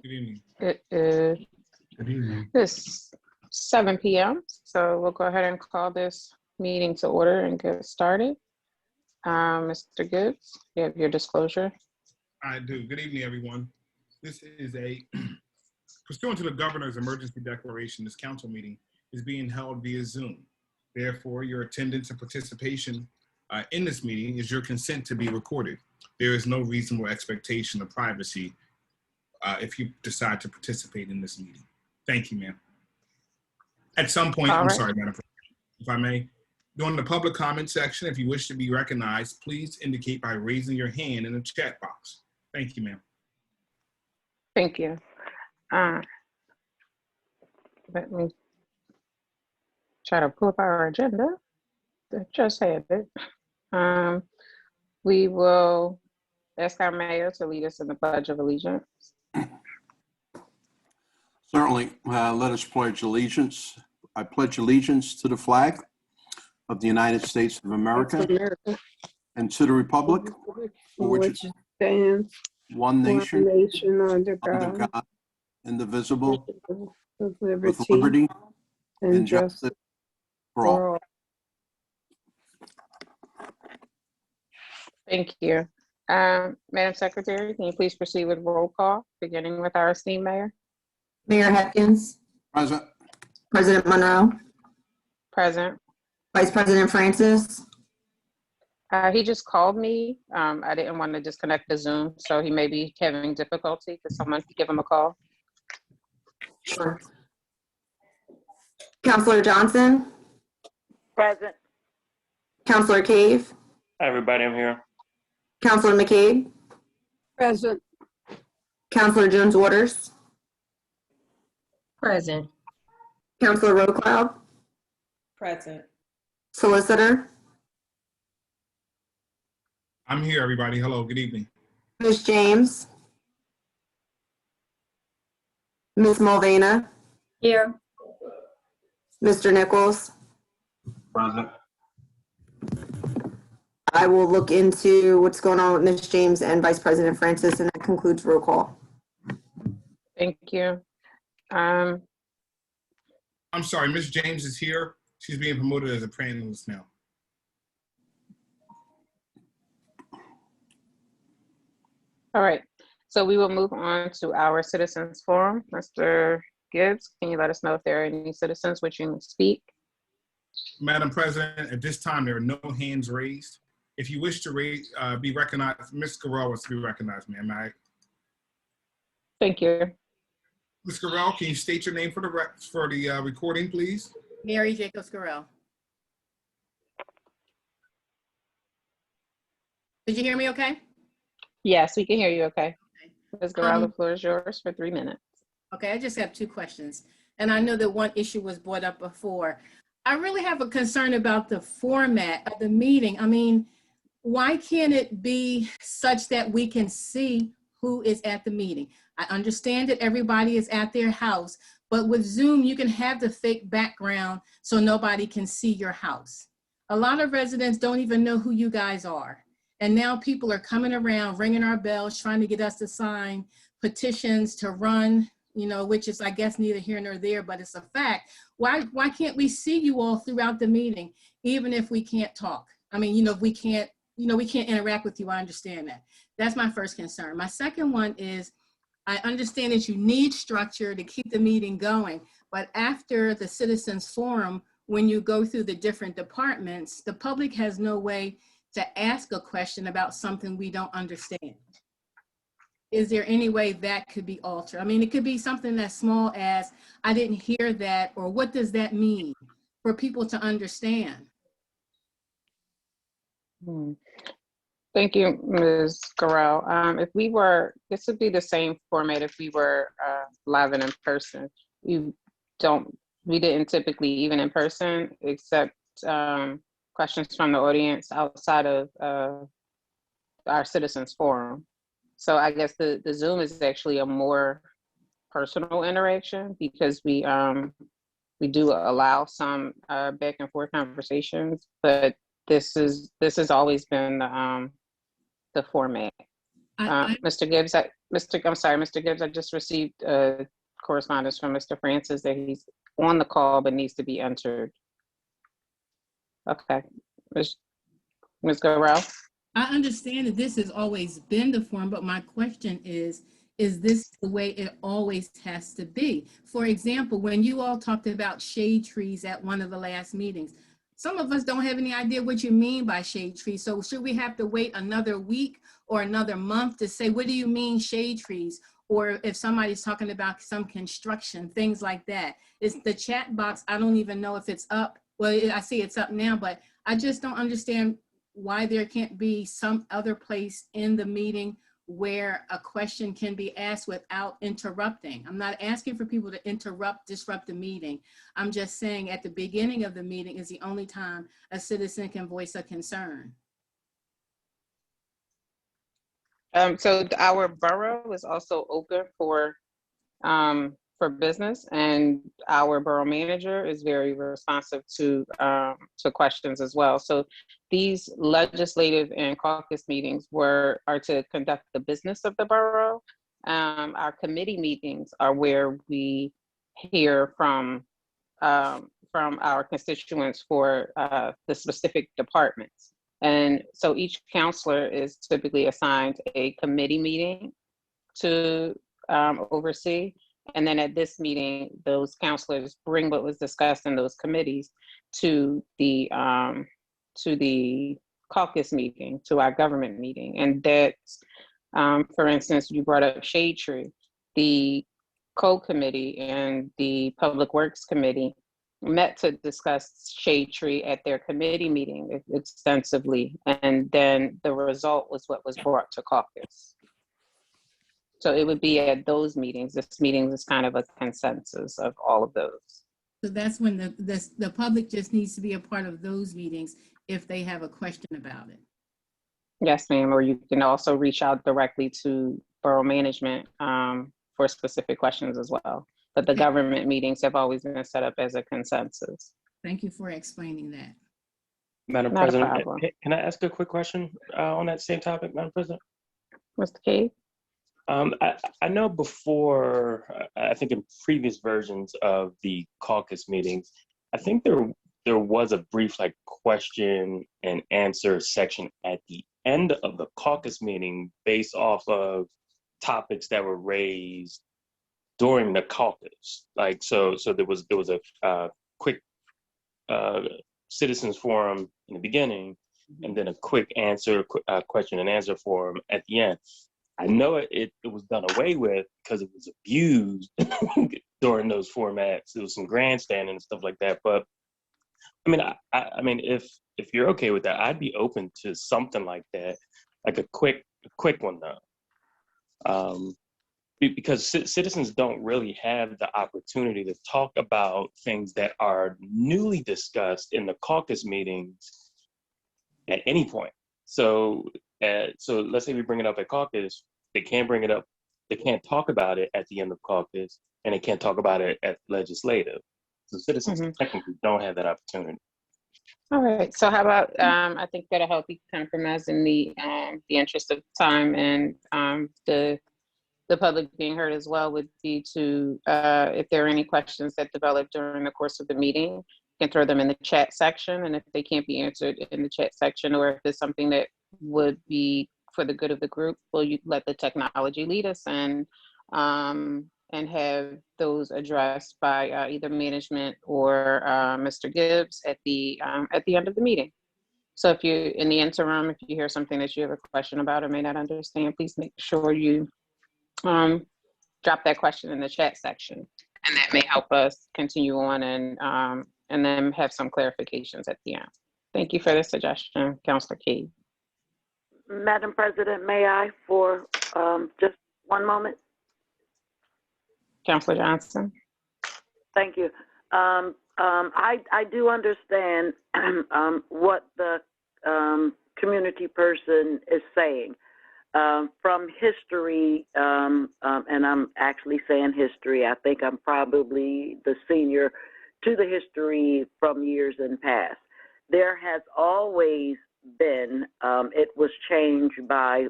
Good evening. It is Good evening. this 7 p.m. So we'll go ahead and call this meeting to order and get started. Mr. Gibbs, you have your disclosure. I do. Good evening, everyone. This is pursuant to the governor's emergency declaration, this council meeting is being held via Zoom. Therefore, your attendance and participation in this meeting is your consent to be recorded. There is no reasonable expectation of privacy if you decide to participate in this meeting. Thank you, ma'am. At some point, I'm sorry, Madam President, if I may, during the public comment section, if you wish to be recognized, please indicate by raising your hand in the chat box. Thank you, ma'am. Thank you. Let me try to pull up our agenda. I just had it. We will ask our mayor to lead us in the Pledge of Allegiance. Certainly. Let us pledge allegiance. I pledge allegiance to the flag of the United States of America and to the republic for which it stands, one nation, under God, indivisible, with with liberty and justice for all. Thank you. Madam Secretary, can you please proceed with roll call, beginning with our esteemed mayor? Mayor Hopkins. Present. President Monroe. Present. Vice President Francis. He just called me. I didn't want to disconnect the Zoom, so he may be having difficulty. Could someone give him a call? Sure. Councilor Johnson. Present. Councilor Cave. Hi, everybody, I'm here. Councilor McCabe. present, Councilor Jones Waters. Present. Councilor Rowe-Cloud. Present. Solicitor. I'm here, everybody. Hello, good evening. Ms. James. Ms. Mulvana. Here. Mr. Nichols. Present. I will look into what's going on with Ms. James and Vice President Francis, and that concludes roll call. Thank you. I'm sorry, Ms. James is here. She's being promoted as a panelist now. All right, so we will move on to our citizens forum. Mr. Gibbs, can you let us know if there are any citizens wishing to speak? Madam President, at this time, there are no hands raised. If you wish to be recognized, Ms. Garrell wants to be recognized, ma'am. Thank you. Ms. Garrell, can you state your name for the recording, please? Mary Jacobs Garrell. Did you hear me okay? Yes, we can hear you okay. Ms. Garrell, the floor is yours for 3 minutes. Okay, I just have 2 questions. And I know that one issue was brought up before. I really have a concern about the format of the meeting. I mean, why can't it be such that we can see who is at the meeting? I understand that everybody is at their house, but with Zoom, you can have the fake background so nobody can see your house. A lot of residents don't even know who you guys are. And now people are coming around, ringing our bells, trying to get us to sign petitions to run, you know, which is, I guess, neither here nor there, but it's a fact. Why can't we see you all throughout the meeting, even if we can't talk? I mean, you know, if we can't, you know, we can't interact with you. I understand that. That's my first concern. My second one is, I understand that you need structure to keep the meeting going, but after the citizens forum, when you go through the different departments, the public has no way to ask a question about something we don't understand. Is there any way that could be altered? I mean, it could be something as small as, I didn't hear that, or what does that mean, for people to understand? Thank you, Ms. Garrell. If we were, this would be the same format if we were live and in person. We didn't typically, even in person, accept questions from the audience outside of our citizens forum. So I guess the Zoom is actually a more personal interaction because we do allow some back and forth conversations, but this has always been the format. Mr. Gibbs, Mr. Gibbs, I just received correspondence from Mr. Francis that he's on the call but needs to be entered. Okay, Ms. Guerrero? I understand that this has always been the form, but my question is this the way it always has to be? For example, when you all talked about shade trees at one of the last meetings, some of us don't have any idea what you mean by shade trees. So should we have to wait another week or another month to say, what do you mean shade trees? Or if somebody's talking about some construction, things like that. It's the chat box. I don't even know if it's up. Well, I see it's up now, but I just don't understand why there can't be some other place in the meeting where a question can be asked without interrupting. I'm not asking for people to disrupt the meeting. I'm just saying at the beginning of the meeting is the only time a citizen can voice a concern. So our borough is also open for business, and our borough manager is very responsive to questions as well. So these legislative and caucus meetings are to conduct the business of the borough. Our committee meetings are where we hear from our constituents for the specific departments. And so each counselor is typically assigned a committee meeting to oversee. And then at this meeting, those counselors bring what was discussed in those committees to the caucus meeting, to our government meeting. And that's, for instance, you brought up shade tree. The code committee and the public works committee met to discuss shade tree at their committee meeting extensively. And then the result was what was brought to caucus. So it would be at those meetings. This meeting is kind of a consensus of all of those. So that's when the public just needs to be a part of those meetings if they have a question about it. Yes, ma'am. Or you can also reach out directly to borough management for specific questions as well. But the government meetings have always been set up as a consensus. Thank you for explaining that. Madam Not a President, problem. can I ask a quick question on that same topic, Madam President? Mr. Cade? I know before, I think in previous versions of the caucus meetings, I think there was a brief like question and answer section at the end of the caucus meeting based off of topics that were raised during the caucus. Like, so there was a quick citizens forum in the beginning, and then a quick question and answer forum at the end. I know it was done away with because it was abused during those formats. There was some grandstanding and stuff like that. But I mean, if you're okay with that, I'd be open to something like that, like a quick one though, because citizens don't really have the opportunity to talk about things that are newly discussed in the caucus meetings at any point. So let's say we bring it up at caucus, they can't bring it up, they can't talk about it at the end of caucus, and they can't talk about it at legislative. So citizens technically don't have that opportunity. All right, so how about, I think that'll help you compromise in the interest of time, and the public being heard as well would be to, if there are any questions that develop during the course of the meeting, you can throw them in the chat section, and if they can't be answered in the chat section, or if there's something that would be for the good of the group, will you let the technology lead us and have those addressed by either management or Mr. Gibbs at the end of the meeting. So if you, in the interim, if you hear something that you have a question about or may not understand, please make sure you drop that question in the chat section, and that may help us continue on and then have some clarifications at the end. Thank you for the suggestion, Councilor Cade. Madam President, may I for just one moment? Councilor Johnson. Thank you. I do understand what the community person is saying. From history, and I'm actually saying history, I think I'm probably the senior to the history from years in past. There has always been. It was changed by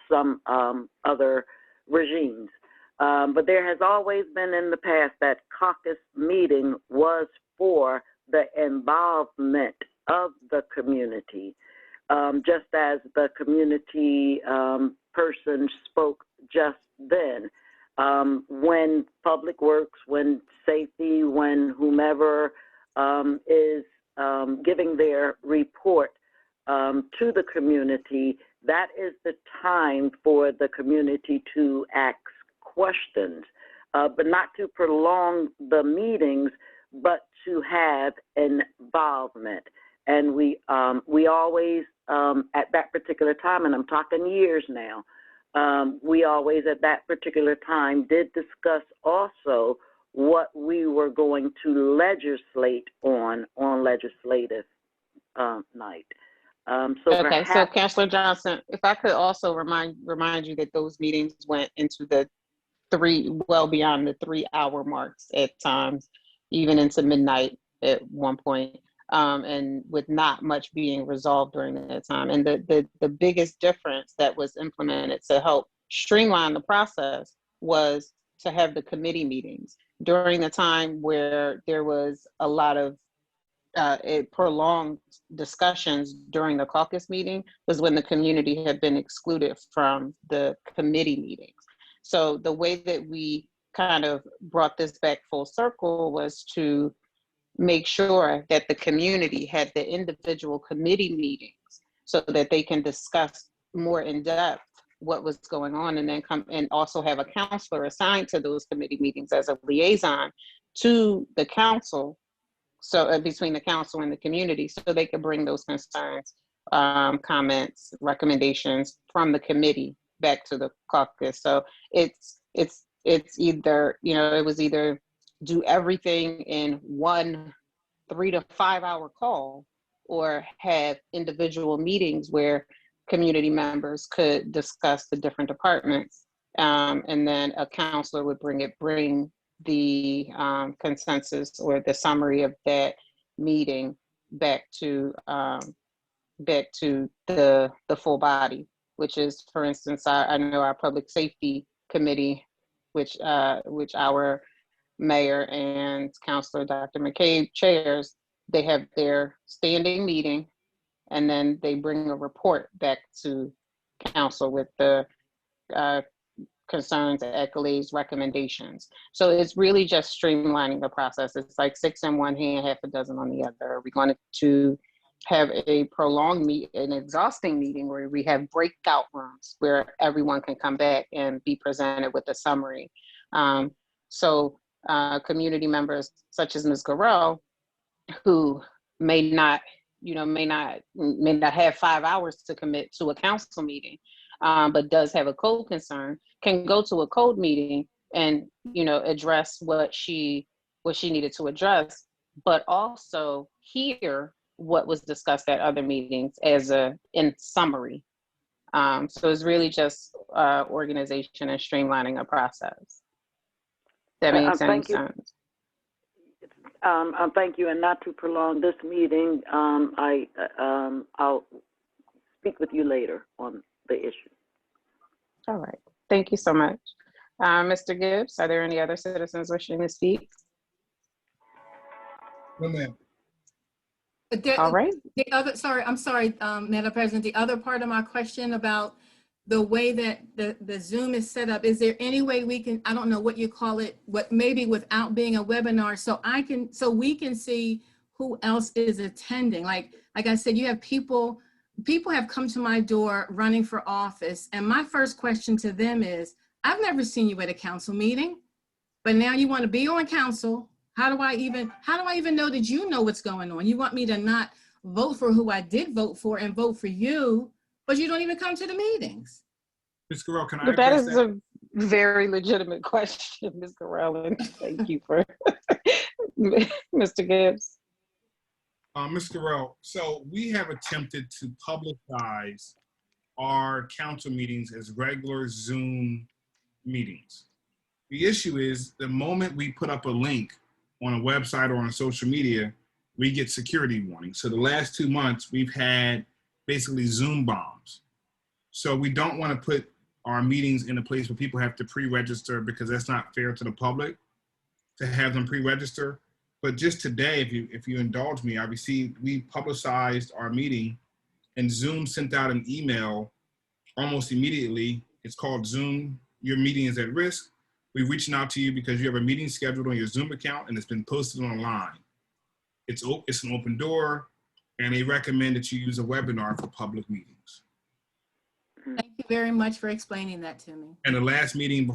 some other regimes. But there has always been in the past that caucus meeting was for the involvement of the community, just as the community person spoke just then. When Public Works, when safety, when whomever is giving their report to the community, that is the time for the community to ask questions, but not to prolong the meetings, but to have involvement. And we always, at that particular time, and I'm talking years now, we always at that particular time did discuss also what we were going to legislate on legislative night. Okay, so Councilor Johnson, if I could also remind you that those meetings went into the well beyond the 3-hour marks at times, even into midnight at one point, and with not much being resolved during that time. And the biggest difference that was implemented to help streamline the process was to have the committee meetings during the time where there was a lot of prolonged discussions during the caucus meeting was when the community had been excluded from the committee meetings. So the way that we kind of brought this back full circle was to make sure that the community had the individual committee meetings so that they can discuss more in depth what was going on, and then come and also have a counselor assigned to those committee meetings as a liaison to the council. So between the council and the community, so they could bring those concerns, comments, recommendations from the committee back to the caucus. So it's either, it was either do everything in one 3 to 5 hour call, or have individual meetings where community members could discuss the different departments, and then a counselor would bring the consensus or the summary of that meeting back to the full body, which is, for instance, I know our public safety committee, which our mayor and Councilor Dr. McCabe chairs, they have their standing meeting, and then they bring a report back to council with the concerns, accolades, recommendations. So it's really just streamlining the process. It's like 6 in one hand, half a dozen on the other. Are we going to have a prolonged an exhausting meeting where we have breakout rooms where everyone can come back and be presented with a summary? So community members such as Ms. Garrell, who may not have 5 hours to commit to a council meeting, but does have a code concern, can go to a code meeting and address what she needed to address, but also hear what was discussed at other meetings in summary. So it's really just organization and streamlining a process. That makes any sense. Thank you, and not to prolong this meeting, I'll speak with you later on the issue. All right, thank you so much. Mr. Gibbs, are there any other citizens wishing to speak? No, ma'am. All right. I'm sorry, Madam President, the other part of my question about the way that the Zoom is set up, is there any way we can, I don't know what you call it, maybe without being a webinar, so we can see who else is attending? Like I said, you have people have come to my door running for office, and my first question to them is, I've never seen you at a council meeting, but now you want to be on council. How do I even know that you know what's going on? You want me to not vote for who I did vote for and vote for you, but you don't even come to the meetings. Ms. Garrell, can I But that address is a very legitimate question, Ms. Garrell, and thank you for Mr. Gibbs. Ms. Garrell, so we have attempted to publicize our council meetings as regular Zoom meetings. The issue is the moment we put up a link on a website or on social media, we get security warnings. So the last 2 months, we've had basically Zoom bombs. So we don't want to put our meetings in a place where people have to pre-register, because that's not fair to the public to have them pre-register. But just today, if you indulge me, we publicized our meeting, and Zoom sent out an email almost immediately. It's called Zoom, your meeting is at risk. We're reaching out to you because you have a meeting scheduled on your Zoom account and it's been posted online. It's an open door, and they recommend that you use a webinar for public meetings. Thank you very much for explaining that to me. And the last meeting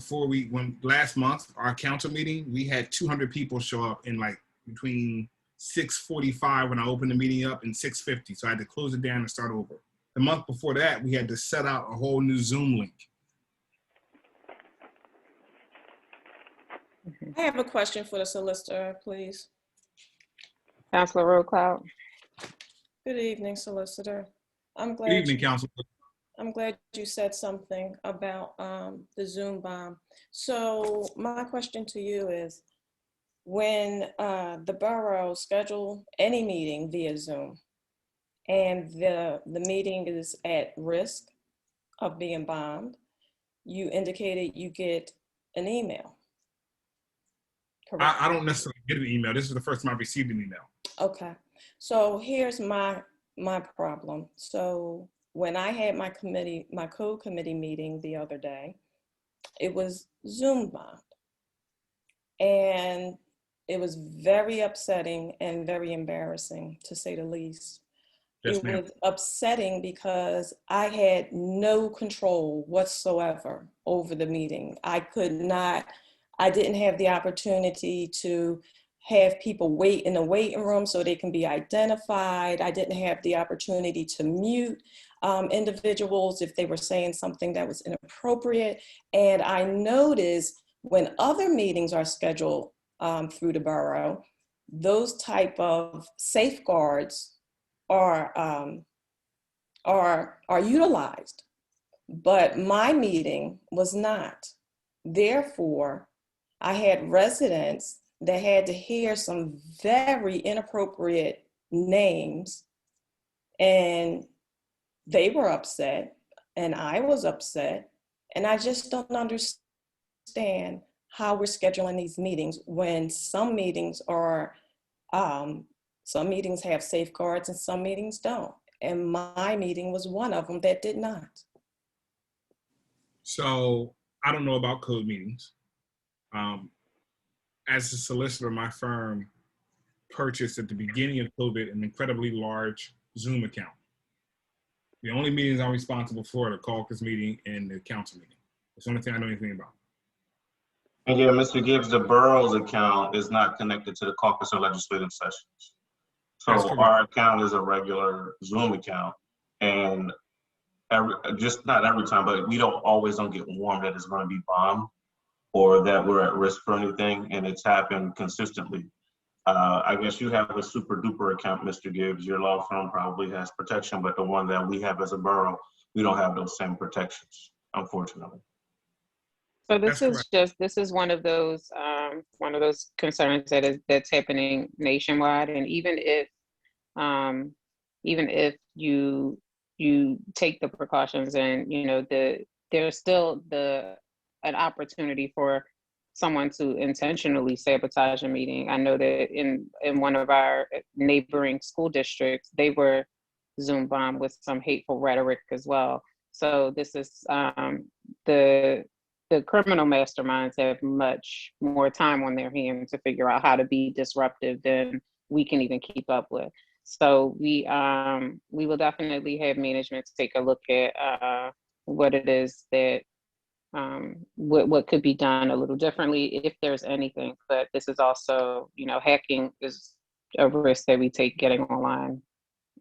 last month, our council meeting, we had 200 people show up in like between 6:45 when I opened the meeting up and 6:50. So I had to close it down and start over. The month before that, we had to set out a whole new Zoom link. I have a question for the solicitor, please. Councilor Rowe-Cloud. Good evening, solicitor. Good evening, Council. I'm glad you said something about the Zoom bomb. So my question to you is, when the borough schedule any meeting via Zoom and the meeting is at risk of being bombed, you indicated you get an email. I don't necessarily get an email. This is the first time I've received an email. Okay, so here's my problem. So when I had my code committee meeting the other day, it was Zoom bombed. And it was very upsetting and very embarrassing, to say the least. Yes, it ma'am. was upsetting because I had no control whatsoever over the meeting. I didn't have the opportunity to have people wait in the waiting room so they can be identified. I didn't have the opportunity to mute individuals if they were saying something that was inappropriate. And I noticed when other meetings are scheduled through the borough, those type of safeguards are utilized, but my meeting was not. Therefore, I had residents that had to hear some very inappropriate names, and they were upset, and I was upset, and I just don't understand how we're scheduling these meetings when some meetings are, some meetings have safeguards and some meetings don't. And my meeting was one of them that did not. So I don't know about code meetings. As a solicitor, my firm purchased at the beginning of COVID an incredibly large Zoom account. The only meetings I'm responsible for are the caucus meeting and the council meeting. It's the only thing I know anything about. And yeah, Mr. Gibbs, the borough's account is not connected to the caucus or legislative sessions. So our account is a regular Zoom account, and just not every time, but we don't get warned that it's going to be bombed or that we're at risk for anything, and it's happened consistently. I guess you have a super duper account, Mr. Gibbs. Your law firm probably has protection, but the one that we have as a borough, we don't have those same protections, unfortunately. So this is one of those concerns that's happening nationwide, and even if you take the precautions, and there's still an opportunity for someone to intentionally sabotage a meeting. I know that in one of our neighboring school districts, they were Zoom bombed with some hateful rhetoric as well. So this is the criminal masterminds have much more time on their hands to figure out how to be disruptive than we can even keep up with. So we will definitely have management take a look at what it is that what could be done a little differently if there's anything. But this is also, hacking is a risk that we take getting online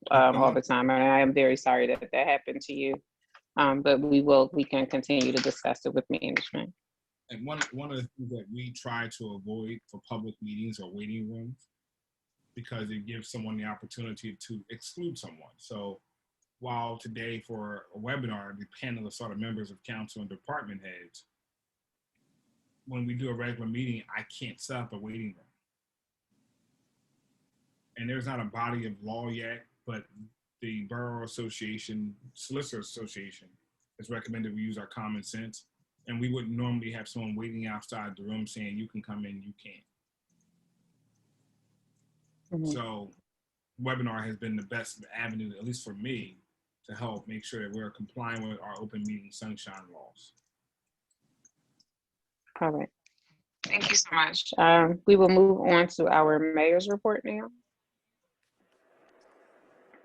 all the time. And I am very sorry that happened to you. But we can continue to discuss it with management. And one of the things that we try to avoid for public meetings or waiting rooms, because it gives someone the opportunity to exclude someone. So while today for a webinar, the panel of sort of members of council and department heads, when we do a regular meeting, I can't set up a waiting room. and there's not a body of law yet, but the Borough Association, Solicitor Association, has recommended we use our common sense, and we wouldn't normally have someone waiting outside the room saying, you can come in, you can't. So webinar has been the best avenue, at least for me, to help make sure that we're complying with our open meeting sunshine laws. All right. Thank you so much. We will move on to our mayor's report now.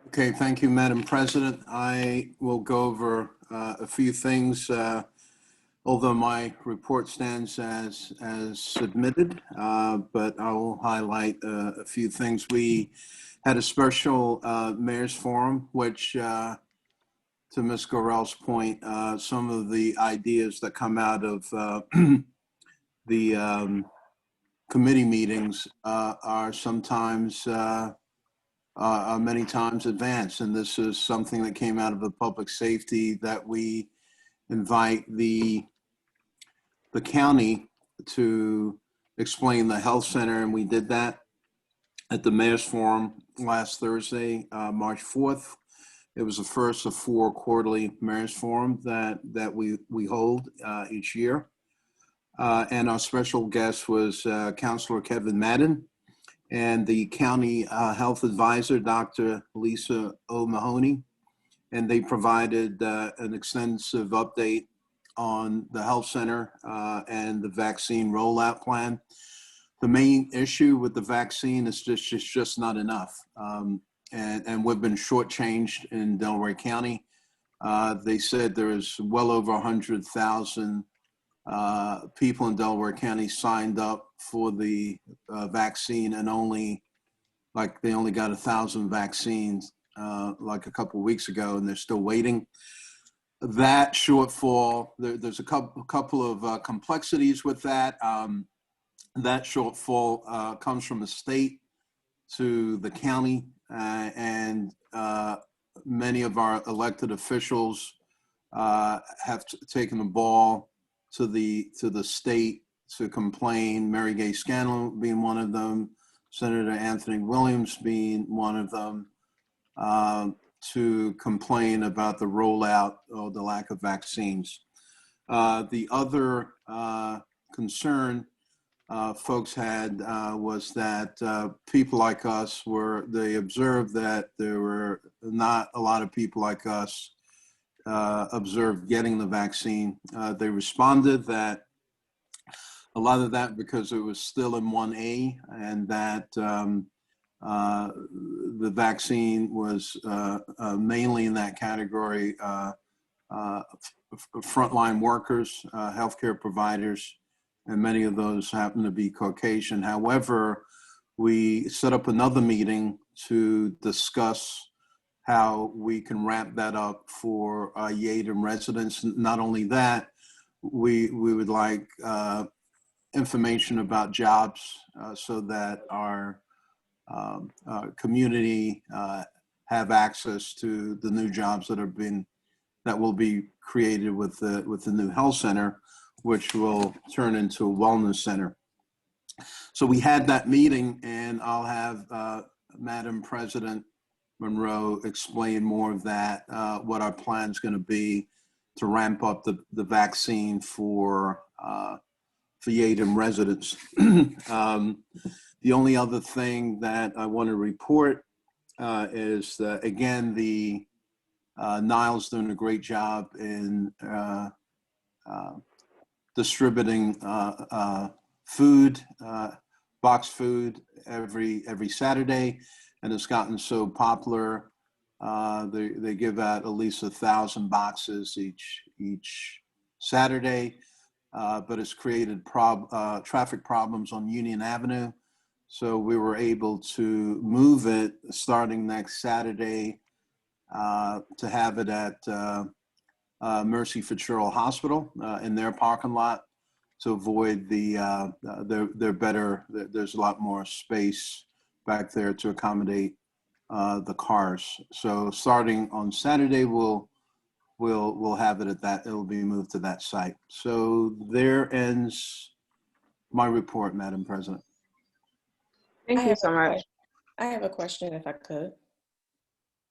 Okay, thank you, Madam President. I will go over a few things, although my report stands as submitted, but I will highlight a few things. We had a special mayor's forum, which, to Ms. Gorell's point, some of the ideas that come out of the committee meetings are sometimes many times advanced, and this is something that came out of the public safety, that we invite the county to explain the health center, and we did that at the Mayor's Forum last Thursday, March 4th. It was the first of 4 quarterly Mayor's Forum that we hold each year. And our special guest was Councilor Kevin Madden and the county health advisor, Dr. Lisa O'Mahony. And they provided an extensive update on the health center and the vaccine rollout plan. The main issue with the vaccine is just not enough. And we've been shortchanged in Delaware County. They said there is well over 100,000 people in Delaware County signed up for the vaccine, and they only got 1,000 vaccines like a couple of weeks ago, and they're still waiting. That shortfall, there's a couple of complexities with that. That shortfall comes from the state to the county, and many of our elected officials have taken the ball to the state to complain. Mary Gay Scanlon being one of them, Senator Anthony Williams being one of them, to complain about the rollout or the lack of vaccines. The other concern folks had was that people like us they observed that there were not a lot of people like us observed getting the vaccine. They responded that a lot of that because it was still in 1A, and that the vaccine was mainly in that category, frontline workers, healthcare providers, and many of those happen to be Caucasian. However, we set up another meeting to discuss how we can ramp that up for Yeadon residents. Not only that, we would like information about jobs so that our community have access to the new jobs that will be created with the new health center, which will turn into a wellness center. So we had that meeting, and I'll have Madam President Monroe explain more of that, what our plan is going to be to ramp up the vaccine for Yeadon residents. The only other thing that I want to report is that, again, the Nile's doing a great job in distributing food, box food every Saturday, and it's gotten so popular. They give out at least 1,000 boxes each Saturday, but it's created traffic problems on Union Avenue. So we were able to move it starting next Saturday to have it at Mercy Fitzgerald Hospital in their parking lot to avoid they're better. There's a lot more space back there to accommodate the cars. So starting on Saturday, we'll have it at that. It'll be moved to that site. So there ends my report, Madam President. Thank you so much. I have a question if I could.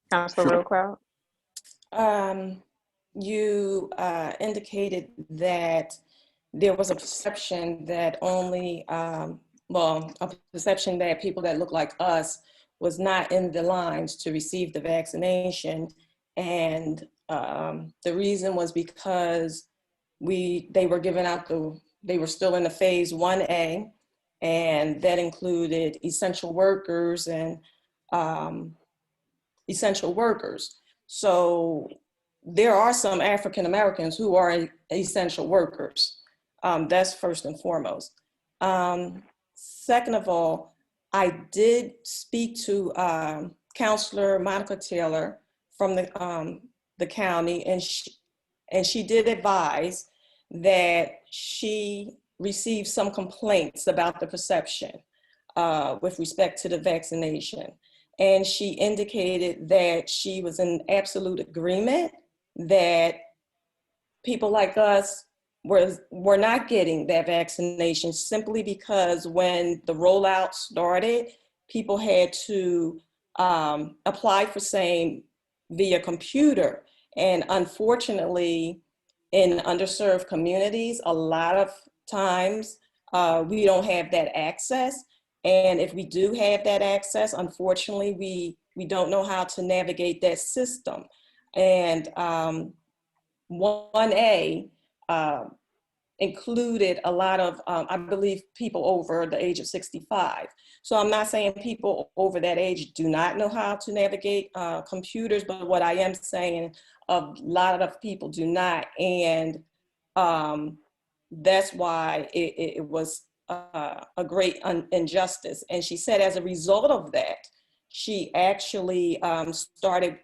Councilor Sure. Roll Cloud? You indicated that there was a perception that only, well, a perception that people that look like us was not in the lines to receive the vaccination. And the reason was because they were giving out they were still in the phase 1A, and that included essential workers and essential workers. So there are some African Americans who are essential workers. That's first and foremost. Second of all, I did speak to Counselor Monica Taylor from the county, and she did advise that she received some complaints about the perception with respect to the vaccination. And she indicated that she was in absolute agreement that people like us were not getting that vaccination simply because when the rollout started, people had to apply for same via computer. And unfortunately, in underserved communities, a lot of times we don't have that access. And if we do have that access, unfortunately, we don't know how to navigate that system. And 1A included a lot of, I believe, people over the age of 65. So I'm not saying people over that age do not know how to navigate computers, but what I am saying, a lot of people do not. And that's why it was a great injustice. And she said as a result of that, she actually started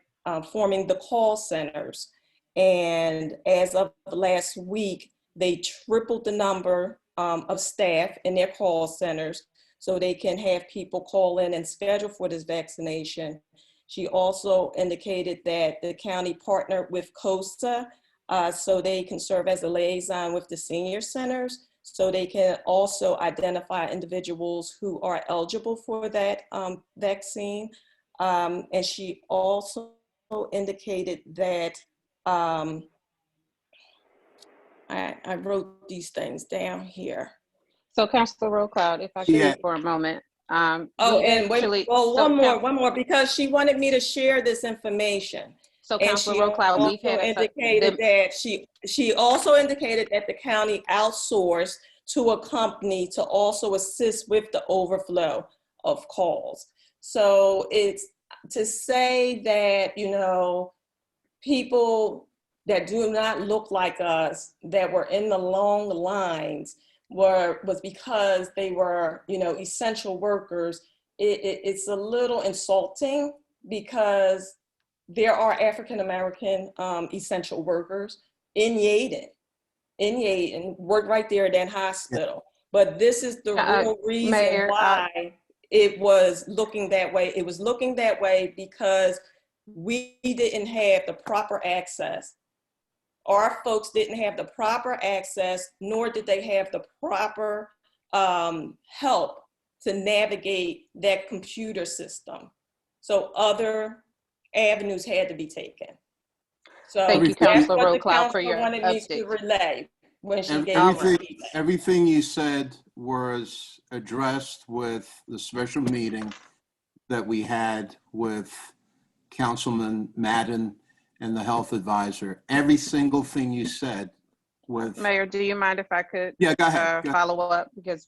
forming the call centers. And as of last week, they tripled the number of staff in their call centers so they can have people call in and schedule for this vaccination. She also indicated that the county partnered with COSA so they can serve as a liaison with the senior centers, so they can also identify individuals who are eligible for that vaccine. And she also indicated that, I wrote these things down here. So Councilor Roll Cloud, if I could Yeah. for a moment. Oh, we and wait, actually- well, so one more, because she wanted me to share this information. So And Councilor she Roll Cloud, we've also had indicated that she also indicated that the county outsourced to a company to also assist with the overflow of calls. So it's to say that, you know, people that do not look like us that were in the long lines was because they were, you know, essential workers. It's a little insulting because there are African American essential workers in Yeadon, work right there at that hospital. But this is the real reason Mayor, why it was looking that way. It was looking that way because we didn't have the proper access. Our folks didn't have the proper access, nor did they have the proper help to navigate that computer system. So other avenues had to be taken. So Thank you, that's Councilor what Roll the Cloud, for council your wanted me to update. relay when she gave me feedback. Everything you said was addressed with the special meeting that we had with Councilman Madden and the health advisor. Every single thing you said with. Mayor, do you mind if I could Yeah, go ahead. follow up? Because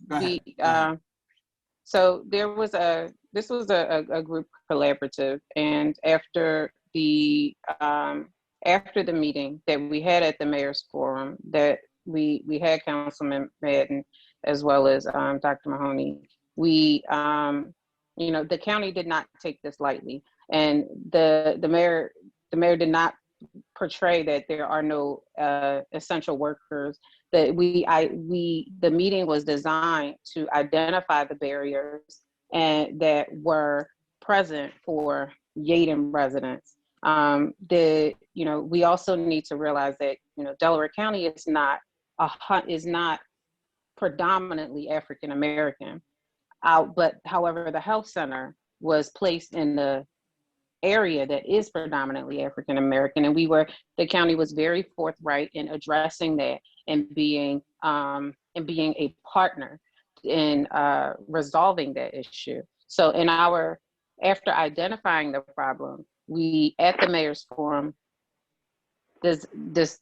so this was a group collaborative, and after the meeting that we had at the Mayor's Forum, that we had Councilman Madden as well as Dr. Mahoney. We, you know, the county did not take this lightly, and the mayor did not portray that there are no essential workers. That the meeting was designed to identify the barriers and that were present for Yeadon residents. You know, we also need to realize that, you know, Delaware County is not predominantly African American. But however, the health center was placed in the area that is predominantly African American, and the county was very forthright in addressing that and being a partner in resolving that issue. So after identifying the problem, we at the mayor's forum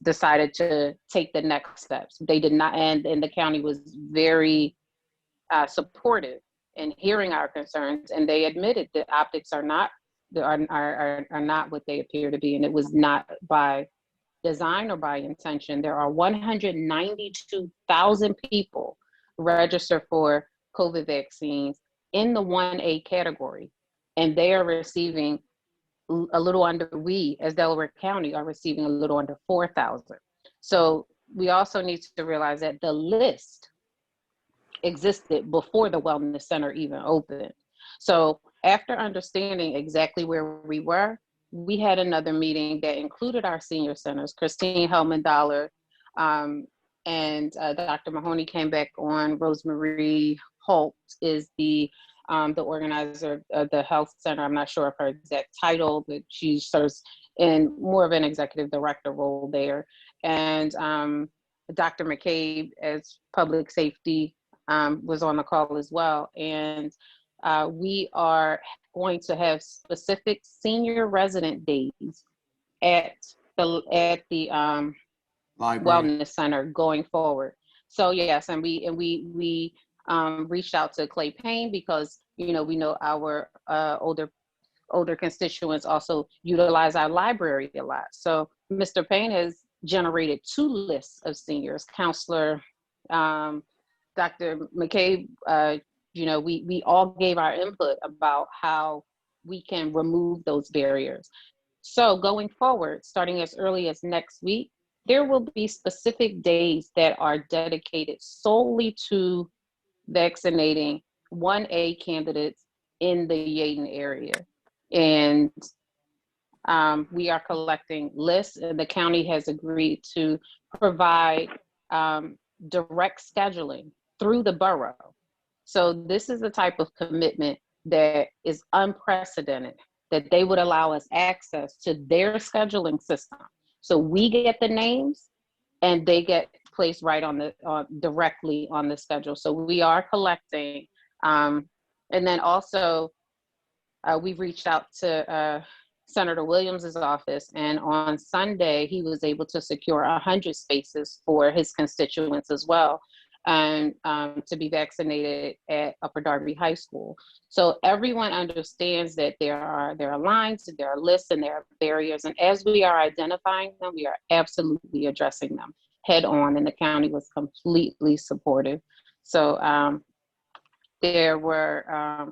decided to take the next steps. They did not, and the county was very supportive in hearing our concerns, and they admitted that optics are not what they appear to be, and it was not by design or by intention. There are 192,000 people registered for COVID vaccines in the 1A category, and they are receiving a little under, we as Delaware County are receiving a little under 4,000. So we also need to realize that the list existed before the Wellness Center even opened. So after understanding exactly where we were, we had another meeting that included our senior centers. Christine Hellman-Dollar and Dr. Mahoney came back on. Rosemary Holt is the organizer of the health center. I'm not sure of her exact title, but she serves in more of an executive director role there. And Dr. McCabe as public safety was on the call as well. And we are going to have specific senior resident days at the Wellness Center going forward. So yes, and we reached out to Clay Payne because we know our older constituents also utilize our library a lot. So Mr. Payne has generated 2 lists of seniors. Counselor Dr. McCabe, we all gave our input about how we can remove those barriers. So going forward, starting as early as next week, there will be specific days that are dedicated solely to vaccinating 1A candidates in the Yeadon area. And we are collecting lists, and the county has agreed to provide direct scheduling through the borough. So this is the type of commitment that is unprecedented, that they would allow us access to their scheduling system. So we get the names and they get placed right directly on the schedule. So we are collecting. And then also we've reached out to Senator Williams's office, and on Sunday, he was able to secure 100 spaces for his constituents as well, and to be vaccinated at Upper Darby High School. So everyone understands that there are lines, there are lists, and there are barriers. And as we are identifying them, we are absolutely addressing them head on, and the county was completely supportive. So there were,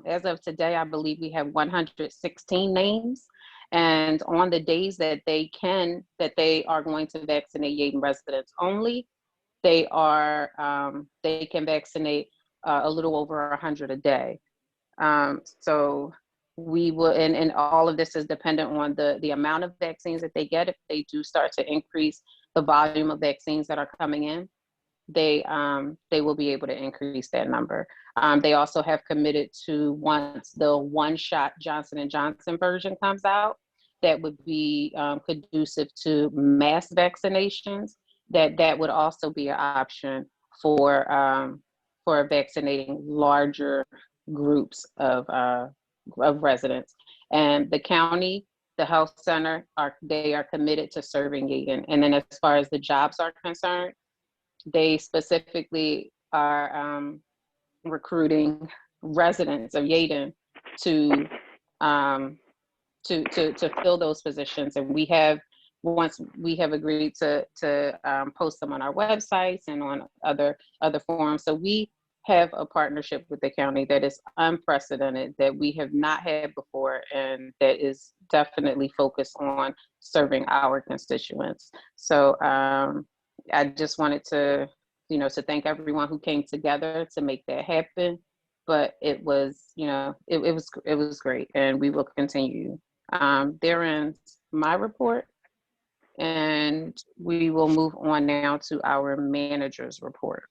as of today, I believe we have 116 names. And on the days that they are going to vaccinate Yeadon residents only, they can vaccinate a little over 100 a day. So we will, and all of this is dependent on the amount of vaccines that they get. If they do start to increase the volume of vaccines that are coming in, they will be able to increase that number. They also have committed to, once the one-shot Johnson & Johnson version comes out, that would be conducive to mass vaccinations, that would also be an option for vaccinating larger groups of residents. And the county, the health center, they are committed to serving Yeadon. And then as far as the jobs are concerned, they specifically are recruiting residents of Yeadon to fill those positions. And once we have agreed to post them on our websites and on other forums. So we have a partnership with the county that is unprecedented, that we have not had before, and that is definitely focused on serving our constituents. So I just wanted to thank everyone who came together to make that happen. But it was, it was great, and we will continue. There ends my report, and we will move on now to our manager's report.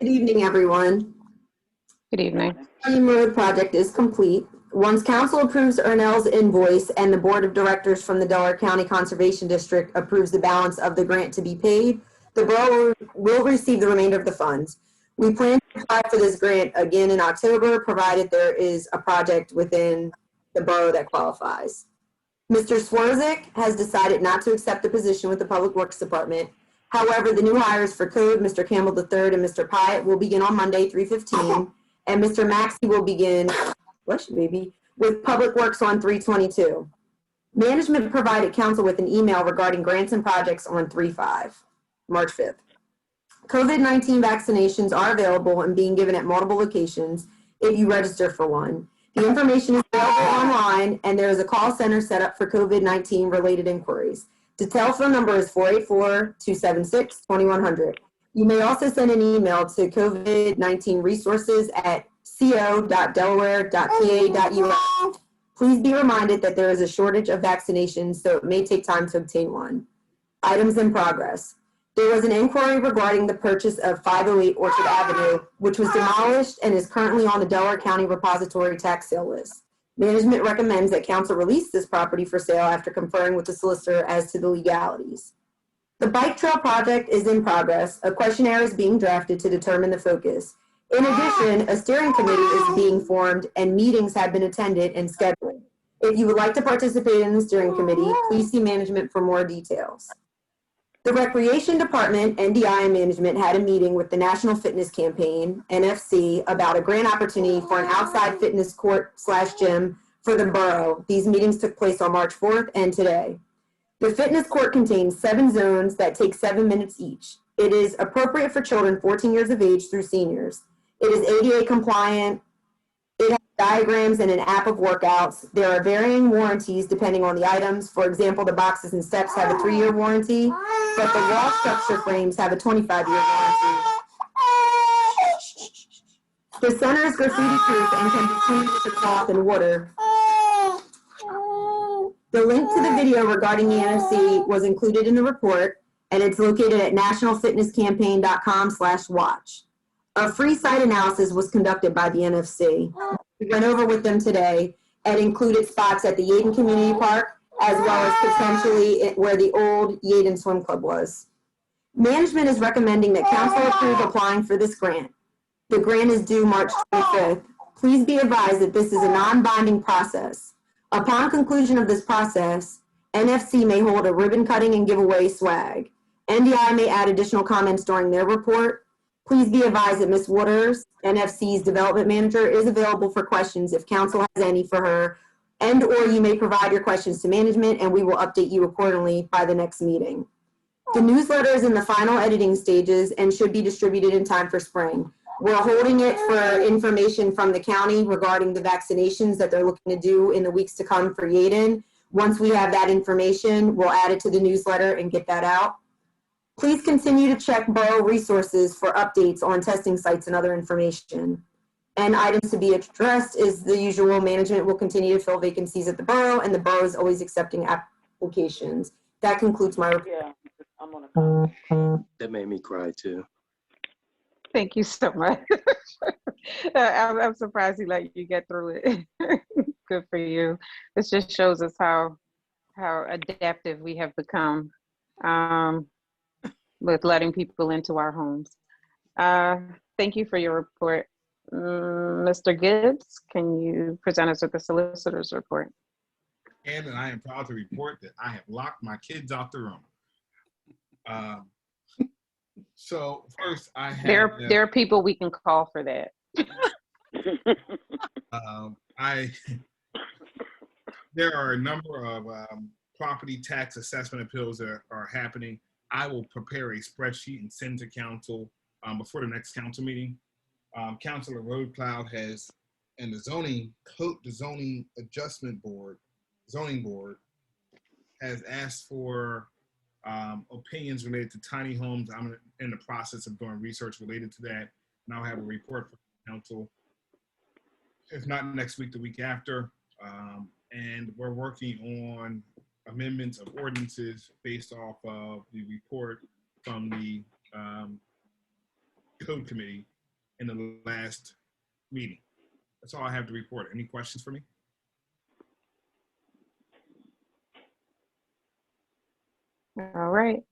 Good evening, everyone. Good evening. Yeadon Road project is complete. Once council approves Ernell's invoice and the board of directors from the Delaware County Conservation District approves the balance of the grant to be paid, the borough will receive the remainder of the funds. We plan to apply for this grant again in October, provided there is a project within the borough that qualifies. Mr. Swarzik has decided not to accept the position with the Public Works Department. However, the new hires for code, Mr. Campbell III and Mr. Pyatt, will begin on Monday, 3/15, and Mr. Maxey will begin, bless you, baby, with Public Works on 3/22. Management provided council with an email regarding grants and projects on 3/5, March 5th. COVID-19 vaccinations are available and being given at multiple locations if you register for one. The information is available online, and there is a call center set up for COVID-19 related inquiries. The telephone number is 484-276-2100. You may also send an email to COVID-19 resources at co.delaware.pa.us. Please be reminded that there is a shortage of vaccinations, so it may take time to obtain one. Items in progress. There was an inquiry regarding the purchase of 508 Orchard Avenue, which was demolished and is currently on the Delaware County Repository tax sale list. Management recommends that council release this property for sale after conferring with the solicitor as to the legalities. The bike trail project is in progress. A questionnaire is being drafted to determine the focus. In addition, a steering committee is being formed and meetings have been attended and scheduled. If you would like to participate in the steering committee, please see management for more details. The Recreation Department, NDI, and management had a meeting with the National Fitness Campaign, NFC, about a grant opportunity for an outside fitness court/gym for the borough. These meetings took place on March 4th and today. The fitness court contains 7 zones that take 7 minutes each. It is appropriate for children 14 years of age through seniors. It is ADA compliant. It has diagrams and an app of workouts. There are varying warranties depending on the items. For example, the boxes and steps have a 3-year warranty, but the wall structure frames have a 25-year warranty. The center is graffiti-proof and can be cleaned with a cloth and water. The link to the video regarding the NFC was included in the report, and it's located at nationalfitnesscampaign.com/watch. A free site analysis was conducted by the NFC. We went over with them today and included spots at the Yeadon Community Park, as well as potentially where the old Yeadon Swim Club was. Management is recommending that council approve applying for this grant. The grant is due March 25th. Please be advised that this is a non-binding process. Upon conclusion of this process, NFC may hold a ribbon cutting and give away swag. NDI may add additional comments during their report. Please be advised that Ms. Waters, NFC's development manager, is available for questions if council has any for her, and/or you may provide your questions to management and we will update you accordingly by the next meeting. The newsletter is in the final editing stages and should be distributed in time for spring. We're holding it for information from the county regarding the vaccinations that they're looking to do in the weeks to come for Yeadon. Once we have that information, we'll add it to the newsletter and get that out. Please continue to check borough resources for updates on testing sites and other information. And items to be addressed is the usual. Management will continue to fill vacancies at the borough, and the borough is always accepting applications. That concludes my report. Yeah, I'm on a call. That made me cry too. Thank you so much. I'm surprised he let you get through it. Good for you. This just shows us how adaptive we have become with letting people into our homes. Thank you for your report. Mr. Gibbs, can you present us with the solicitor's report? And I am proud to report that I have locked my kids out the room. So first, I have there are people we can call for that. There are a number of property tax assessment appeals that are happening. I will prepare a spreadsheet and send to council before the next council meeting. Councilor Roadcloud has, and the zoning adjustment board, zoning board, has asked for opinions related to tiny homes. I'm in the process of doing research related to that, and I'll have a report for council, if not next week, the week after. And we're working on amendments of ordinances based off of the report from the code committee in the last meeting. That's all I have to report. Any questions for me? All right.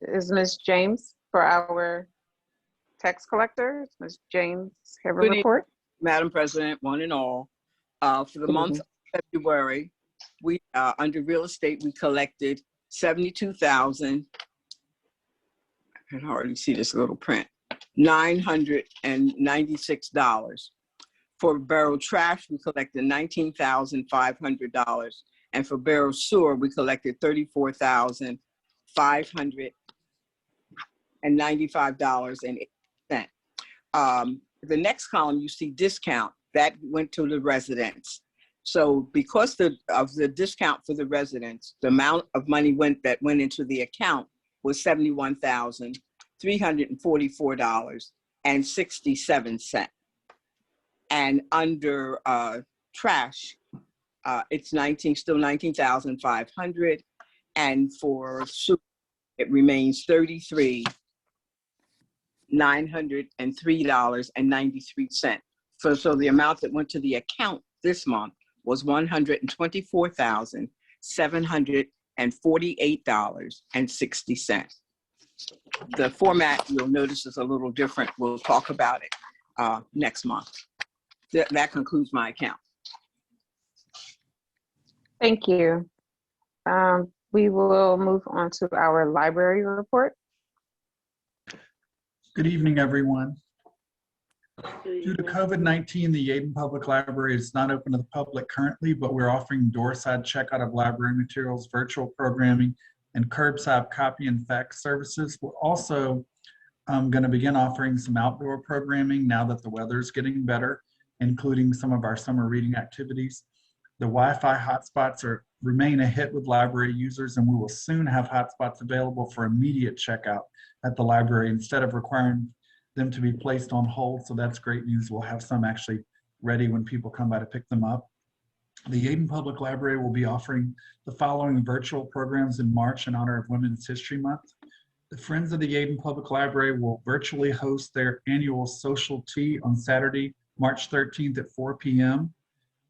Is Ms. James for our tax collector? Ms. James have a Good evening, report? Madam President, one and all. For the month of February, we, under real estate, we collected 72,000, I can hardly see this little print, $996. For Borough trash, we collected $19,500. And for Borough sewer, we collected $34,595.08. The next column, you see discount, that went to the residents. So because of the discount for the residents, the amount of money that went into the account was $71,344.67. And under trash, it's still 19,500, and for sewer, it remains $33,903.93. So the amount that went to the account this month was $124,748.60. The format, you'll notice, is a little different. We'll talk about it next month. That concludes my account. Thank you. We will move on to our library report. Good evening, everyone. Due to COVID-19, the Yeadon Public Library is not open to the public currently, but we're offering door-side checkout of library materials, virtual programming, and curbside copy and fax services. We're also going to begin offering some outdoor programming now that the weather is getting better, including some of our summer reading activities. The Wi-Fi hotspots remain a hit with library users, and we will soon have hotspots available for immediate checkout at the library instead of requiring them to be placed on hold. So that's great news. We'll have some actually ready when people come by to pick them up. The Yeadon Public Library will be offering the following virtual programs in March in honor of Women's History Month. The Friends of the Yeadon Public Library will virtually host their annual social tea on Saturday, March 13th at 4 p.m.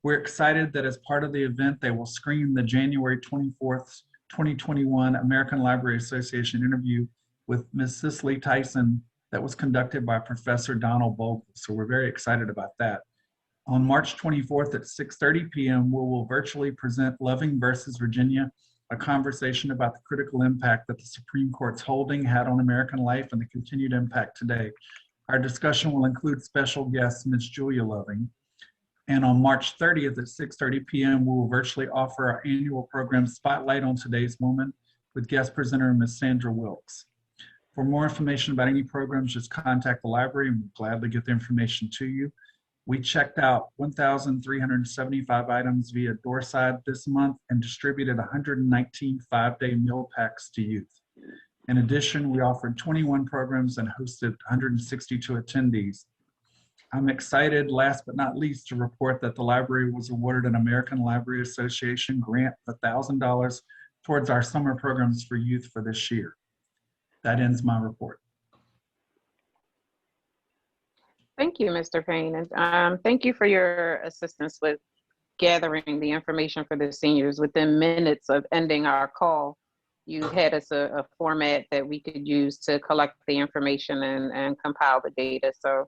We're excited that as part of the event, they will screen the January 24th, 2021 American Library Association interview with Ms. Cicely Tyson that was conducted by Professor Donald Bogle. So we're very excited about that. On March 24th at 6:30 p.m., we will virtually present Loving versus Virginia, a conversation about the critical impact that the Supreme Court's holding had on American life and the continued impact today. Our discussion will include special guest Ms. Julia Loving. And on March 30th at 6:30 p.m., we will virtually offer our annual program Spotlight on Today's Woman with guest presenter Ms. Sandra Wilkes. For more information about any programs, just contact the library and we'll gladly get the information to you. We checked out 1,375 items via Doorside this month and distributed 119 five-day meal packs to youth. In addition, we offered 21 programs and hosted 162 attendees. I'm excited, last but not least, to report that the library was awarded an American Library Association grant of $1,000 towards our summer programs for youth for this year. That ends my report. Thank you, Mr. Payne. And thank you for your assistance with gathering the information for the seniors. Within minutes of ending our call, you had us a format that we could use to collect the information and compile the data. So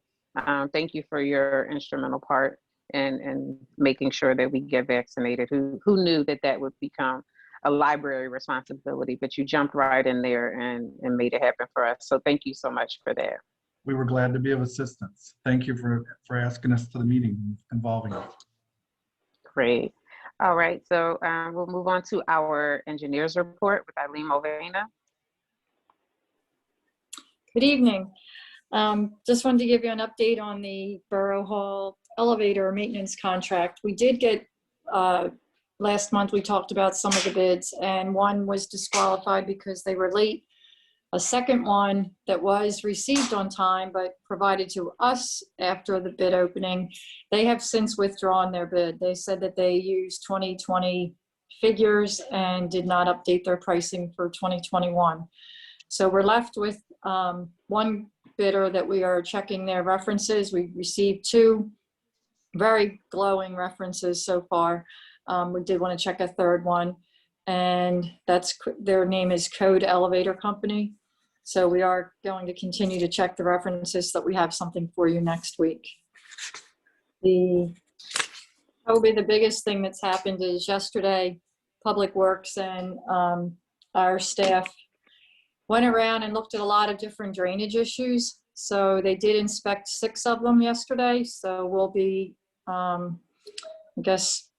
thank you for your instrumental part in making sure that we get vaccinated. Who knew that would become a library responsibility, but you jumped right in there and made it happen for us. So thank you so much for that. We were glad to be of assistance. Thank you for asking us to the meeting involving us. Great. All right, so we'll move on to our engineers report with Eileen Mulvaney. Good evening. Just wanted to give you an update on the Borough Hall elevator maintenance contract. We did get, last month we talked about some of the bids and one was disqualified because they were late. A second one that was received on time but provided to us after the bid opening, they have since withdrawn their bid. They said that they used 2020 figures and did not update their pricing for 2021. So we're left with one bidder that we are checking their references. We received 2 very glowing references so far. We did want to check a third one, and their name is Code Elevator Company. So we are going to continue to check the references so that we have something for you next week. Probably the biggest thing that's happened is yesterday, Public Works and our staff went around and looked at a lot of different drainage issues. So they did inspect 6 of them yesterday. So we'll be, I guess,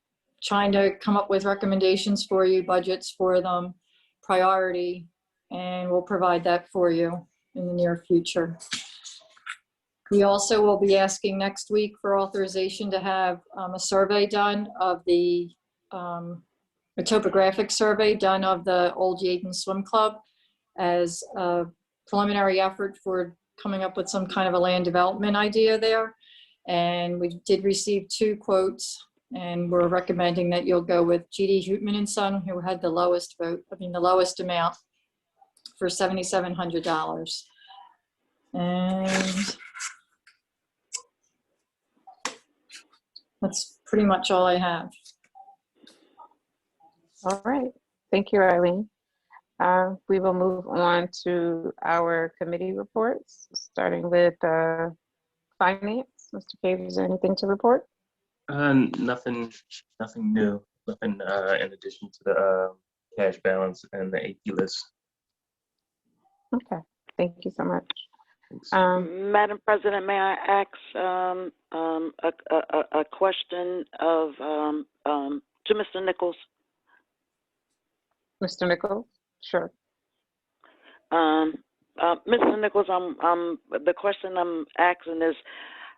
trying to come up with recommendations for you, budgets for them, priority, and we'll provide that for you in the near future. We also will be asking next week for authorization to have a survey done of a topographic survey done of the old Yeadon Swim Club as a preliminary effort for coming up with some kind of a land development idea there. And we did receive 2 quotes, and we're recommending that you'll go with GD Hootman and Son, who had the lowest the lowest amount for $7,700. And that's pretty much all I have. All right. Thank you, Eileen. We will move on to our committee reports, starting with finance. Mr. Cave, is there anything to report? Nothing new. Nothing in addition to the cash balance and the AP list. Okay. Thank you so much. Madam President, may I ask a question to Mr. Nichols? Mr. Nichols? Sure. Mr. Nichols, the question I'm asking is,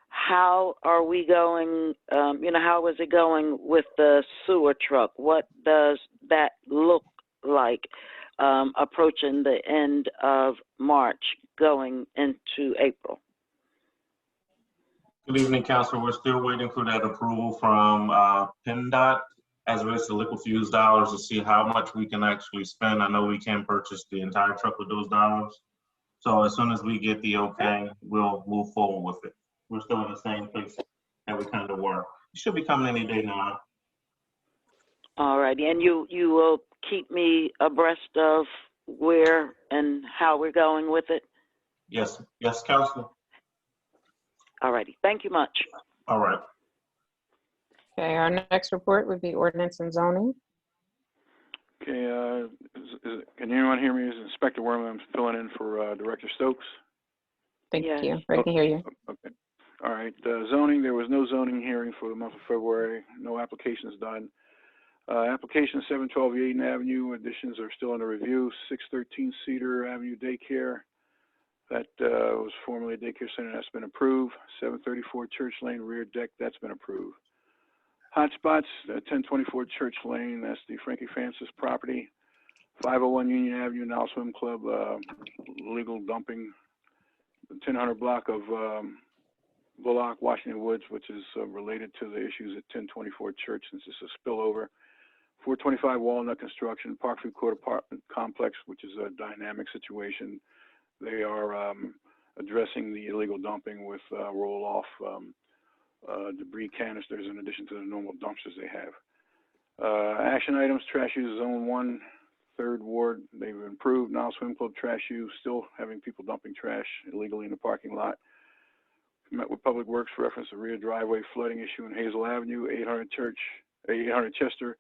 how are we going, how is it going with the sewer truck? What does that look like approaching the end of March going into April? Good evening, Council. We're still waiting for that approval from PennDOT as it relates to liquid fuse dollars to see how much we can actually spend. I know we can purchase the entire truck with those dollars. So as soon as we get the okay, we'll move forward with it. We're still in the same place that we kind of were. It should be coming any day now. All righty, and you will keep me abreast of where and how we're going with it? Yes, Councilor. All righty, thank you much. All right. Okay, our next report would be ordinance and zoning. Okay, can anyone hear me? This is Inspector Wormley. I'm filling in for Director Stokes. Thank you. I can hear you. Okay. All right. Zoning, there was no zoning hearing for the month of February. No applications done. Application 712 Yeadon Avenue. Additions are still under review. 613 Cedar Avenue Daycare. That was formerly a daycare center. That's been approved. 734 Church Lane rear deck. That's been approved. Hotspots, 1024 Church Lane. That's the Frankie Francis property. 501 Union Avenue, now Swim Club, legal dumping. The 1000 block of Bullock, Washington Woods, which is related to the issues at 1024 Church since it's a spillover. 425 Walnut Construction, Parkview Court Apartment Complex, which is a dynamic situation. They are addressing the illegal dumping with roll-off debris canisters in addition to the normal dumpsters they have. Action items, trash use Zone 1, 3rd Ward, they've improved. Now Swim Club trash use, still having people dumping trash illegally in the parking lot. Met with Public Works for reference to rear driveway flooding issue in Hazel Avenue, 800 Chester,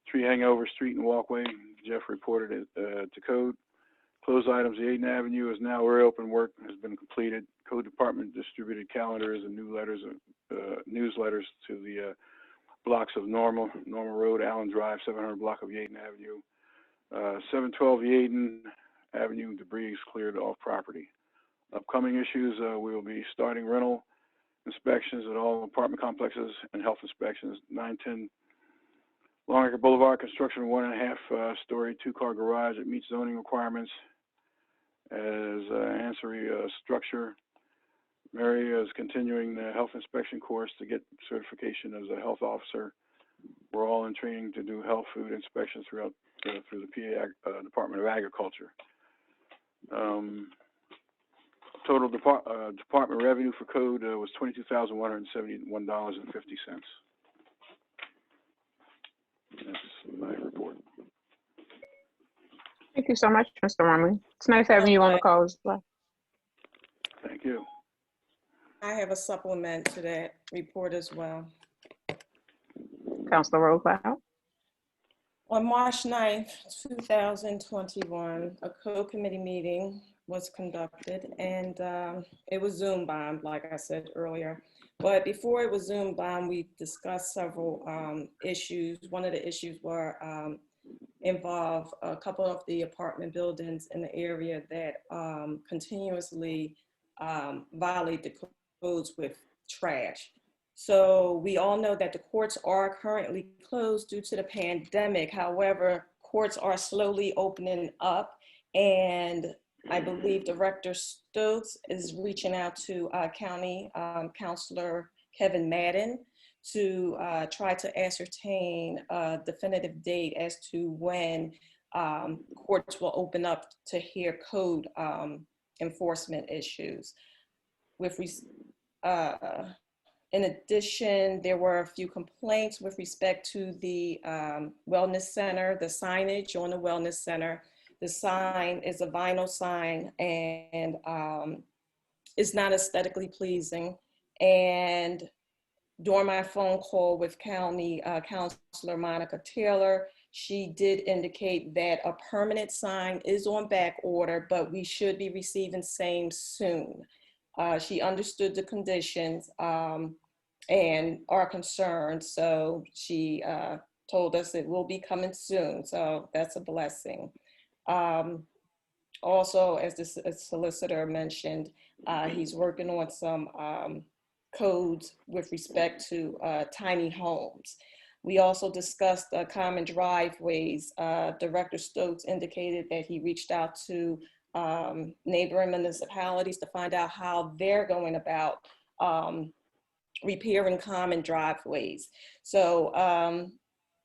tree hangover, street and walkway. Jeff reported it to Code. Closed items, the Yeadon Avenue is now reopened. Work has been completed. Code Department distributed calendars and newsletters to the blocks of Normal Road, Allen Drive, 700 block of Yeadon Avenue. 712 Yeadon Avenue, debris is cleared off property. Upcoming issues, we will be starting rental inspections at all apartment complexes and health inspections. 910 Longacre Boulevard, construction of 1.5 story, 2-car garage. It meets zoning requirements as ancillary structure. Mary is continuing the health inspection course to get certification as a health officer. We're all in training to do health food inspections through the PA Department of Agriculture. Total department revenue for code was $22,171.50. That's my report. Thank you so much, Mr. Wormley. It's nice having you on the call as well. Thank you. I have a supplement to that report as well. Councilor Rosebaugh. On March 9th, 2021, a code committee meeting was conducted, and it was Zoom bombed, like I said earlier. But before it was Zoom bombed, we discussed several issues. One of the issues were involve a couple of the apartment buildings in the area that continuously violate the codes with trash. So we all know that the courts are currently closed due to the pandemic. However, courts are slowly opening up, and I believe Director Stokes is reaching out to County Councilor Kevin Madden to try to ascertain a definitive date as to when courts will open up to hear code enforcement issues. In addition, there were a few complaints with respect to the wellness center, the signage on the wellness center. The sign is a vinyl sign, and it's not aesthetically pleasing. And during my phone call with County Councilor Monica Taylor, she did indicate that a permanent sign is on back order, but we should be receiving same soon. She understood the conditions and our concerns, so she told us it will be coming soon, so that's a blessing. Also, as the solicitor mentioned, he's working on some codes with respect to tiny homes. We also discussed common driveways. Director Stokes indicated that he reached out to neighboring municipalities to find out how they're going about repairing common driveways. So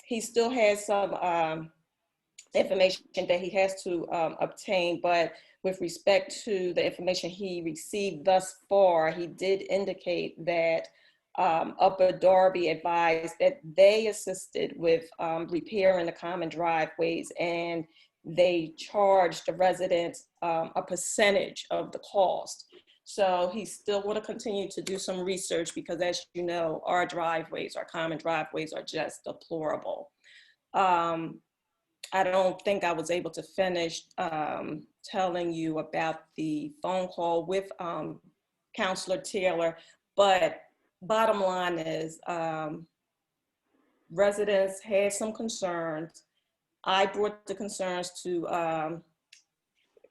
he still has some information that he has to obtain, but with respect to the information he received thus far, he did indicate that Upper Darby advised that they assisted with repairing the common driveways, and they charged the residents a percentage of the cost. So he's still going to continue to do some research because, as you know, our driveways, our common driveways, are just deplorable. I don't think I was able to finish telling you about the phone call with Councilor Taylor, but bottom line is residents had some concerns. I brought the concerns to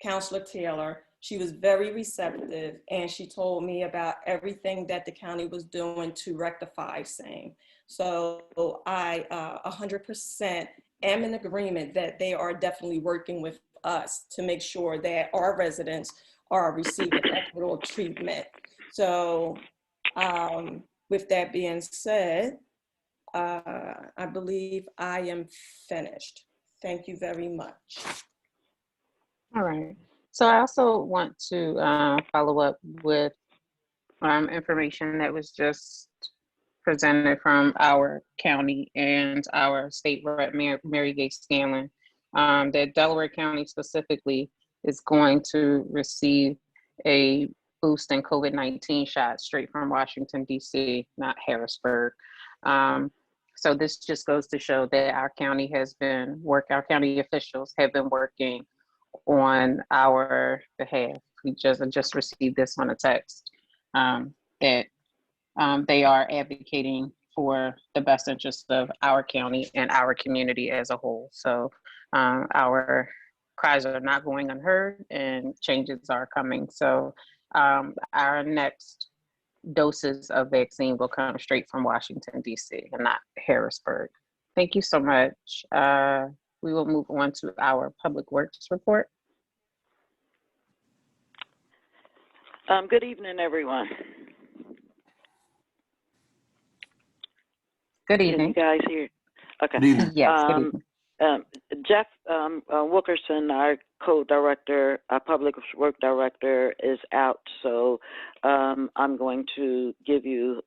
Councilor Taylor. She was very receptive, and she told me about everything that the county was doing to rectify same. So I 100% am in agreement that they are definitely working with us to make sure that our residents are receiving equitable treatment. So with that being said, I believe I am finished. Thank you very much. All right. So I also want to follow up with information that was just presented from our county and our state rep, Mary Gay Scanlon, that Delaware County specifically is going to receive a boost in COVID-19 shots straight from Washington, D.C., not Harrisburg. So this just goes to show that our county our county officials have been working on our behalf. We just received this on a text that they are advocating for the best interest of our county and our community as a whole. So our cries are not going unheard, and changes are coming. So our next doses of vaccine will come straight from Washington, D.C., and not Harrisburg. Thank you so much. We will move on to our Public Works report. Good evening, everyone. Good evening. Can you guys hear? Okay. Good evening. Yes, good evening. Jeff Wilkerson, our code director, our public work director is out, so I'm going to give you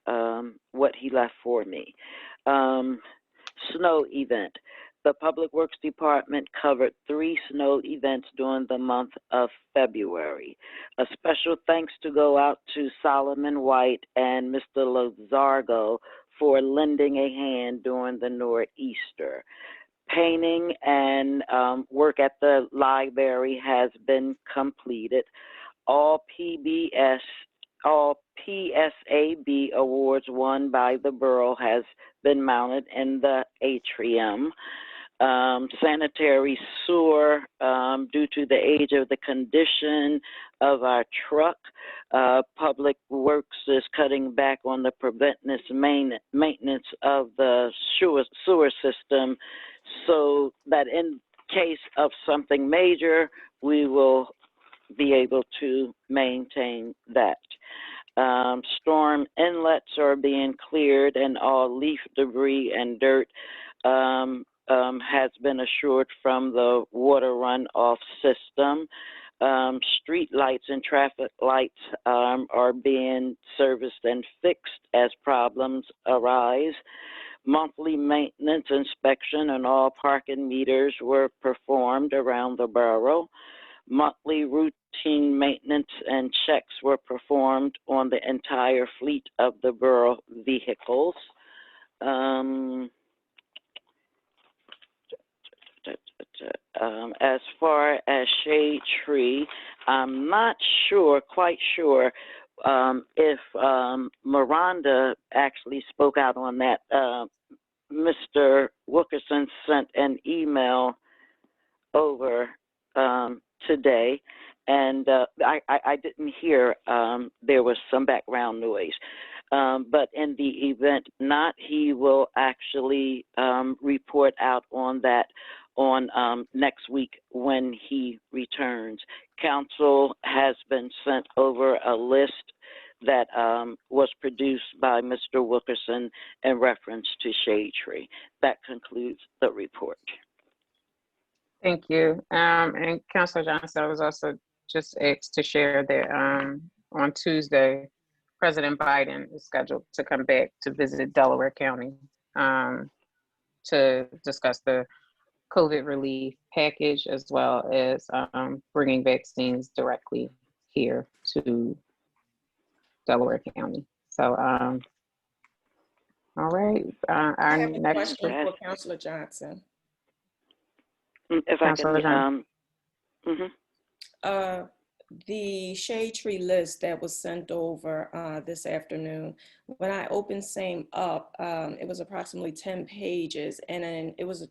what he left for me. Snow event. The Public Works Department covered 3 snow events during the month of February. A special thanks to go out to Solomon White and Mr. Lozargo for lending a hand during the Nor'easter. Painting and work at the library has been completed. All PSAB awards won by the borough has been mounted in the atrium. Sanitary sewer, due to the age of the condition of our truck, Public Works is cutting back on the preventative maintenance of the sewer system, so that in case of something major, we will be able to maintain that. Storm inlets are being cleared and all leaf debris and dirt has been assured from the water runoff system. Street lights and traffic lights are being serviced and fixed as problems arise. Monthly maintenance inspection and all parking meters were performed around the borough. Monthly routine maintenance and checks were performed on the entire fleet of the borough vehicles. As far as shade tree, I'm not quite sure if Miranda actually spoke out on that. Mr. Wilkerson sent an email over today, and I didn't hear, there was some background noise. But in the event not, he will actually report out on that on next week when he returns. Council has been sent over a list that was produced by Mr. Wilkerson in reference to shade tree. That concludes the report. Thank you. And Councilor Johnson, I was also just asked to share that on Tuesday, President Biden is scheduled to come back to visit Delaware County to discuss the COVID relief package, as well as bringing vaccines directly here to Delaware County. So, all right. I Our have a next question for Councilor Johnson. If Councilor I Johnson. The shade tree list that was sent over this afternoon, when I opened same up, it was approximately 10 pages, and then it was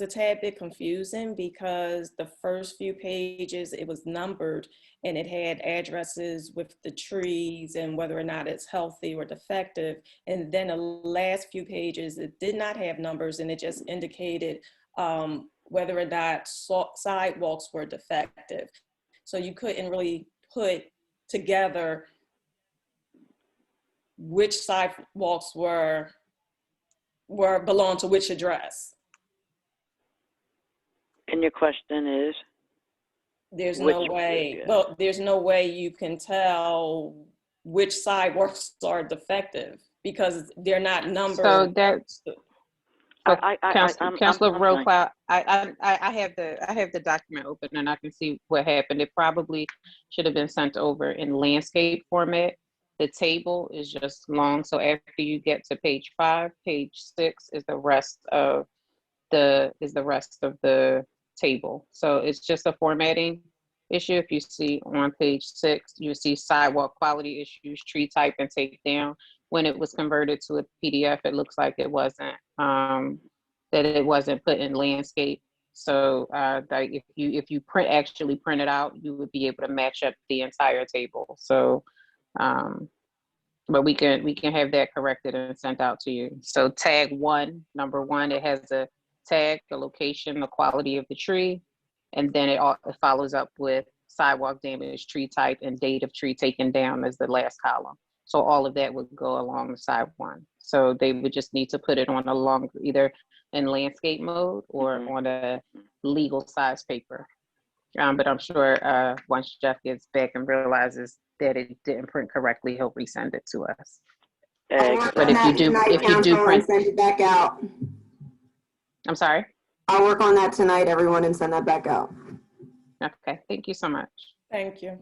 a tad bit confusing because the first few pages, it was numbered and it had addresses with the trees and whether or not it's healthy or defective. And then the last few pages, it did not have numbers and it just indicated whether or not sidewalks were defective. So you couldn't really put together which sidewalks belong to which address. And your question is? There's no way you can tell which sidewalks are defective because they're not numbered. So that's Councilor Roquel. I have the document open and I can see what happened. It probably should have been sent over in landscape format. The table is just long, so after you get to page 5, page 6 is the rest of the table. So it's just a formatting issue. If you see on page 6, you see sidewalk quality issues, tree type and take down. When it was converted to a PDF, it looks like it wasn't that it wasn't put in landscape. So like if you actually print it out, you would be able to match up the entire table. So but we can have that corrected and sent out to you. So tag 1, number 1, it has a tag, the location, the quality of the tree, and then it follows up with sidewalk damage, tree type, and date of tree taken down as the last column. So all of that would go along the side 1. So they would just need to put it on either in landscape mode or on a legal size paper. But I'm sure once Jeff gets back and realizes that it didn't print correctly, he'll resend it to us. I'll work But on if you that do, tonight, if you do Council, and print, send it back out. I'm sorry. I'll work on that tonight, everyone, and send that back out. Okay, thank you so much. Thank you.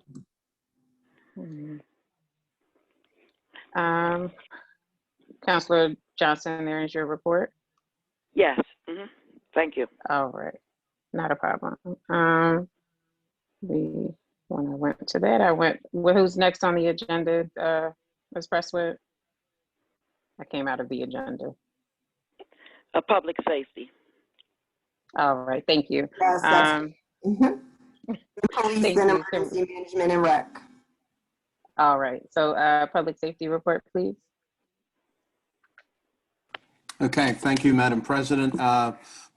Councilor Johnson, there is your report. Yes. Thank you. All right, not a problem. When I went to that, well, who's next on the agenda, Ms. Presswood? I came out of the agenda. Public safety. All right, thank you. Yes, that's police Thank and you. emergency management and rec. All right, so public safety report, please. Okay, thank you, Madam President.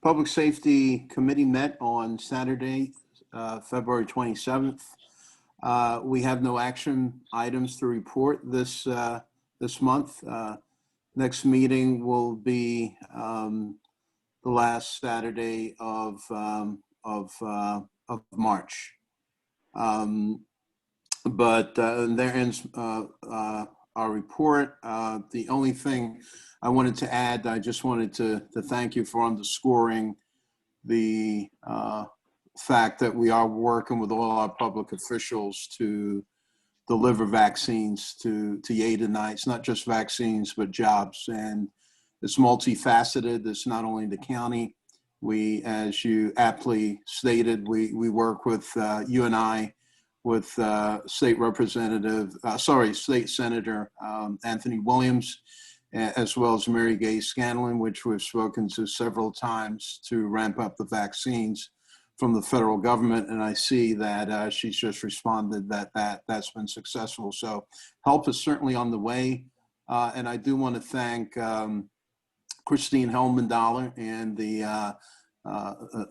Public Safety Committee met on Saturday, February 27th. We have no action items to report this month. Next meeting will be the last Saturday of March. But there ends our report. The only thing I wanted to add, I just wanted to thank you for underscoring the fact that we are working with all our public officials to deliver vaccines to Yeadonites, not just vaccines, but jobs. And it's multifaceted. It's not only the county. We, as you aptly stated, we work with you and I, with State Senator Anthony Williams, as well as Mary Gay Scanlon, which we've spoken to several times to ramp up the vaccines from the federal government. And I see that she's just responded that's been successful. So help is certainly on the way. And I do want to thank Christine Hellman-Dollar and the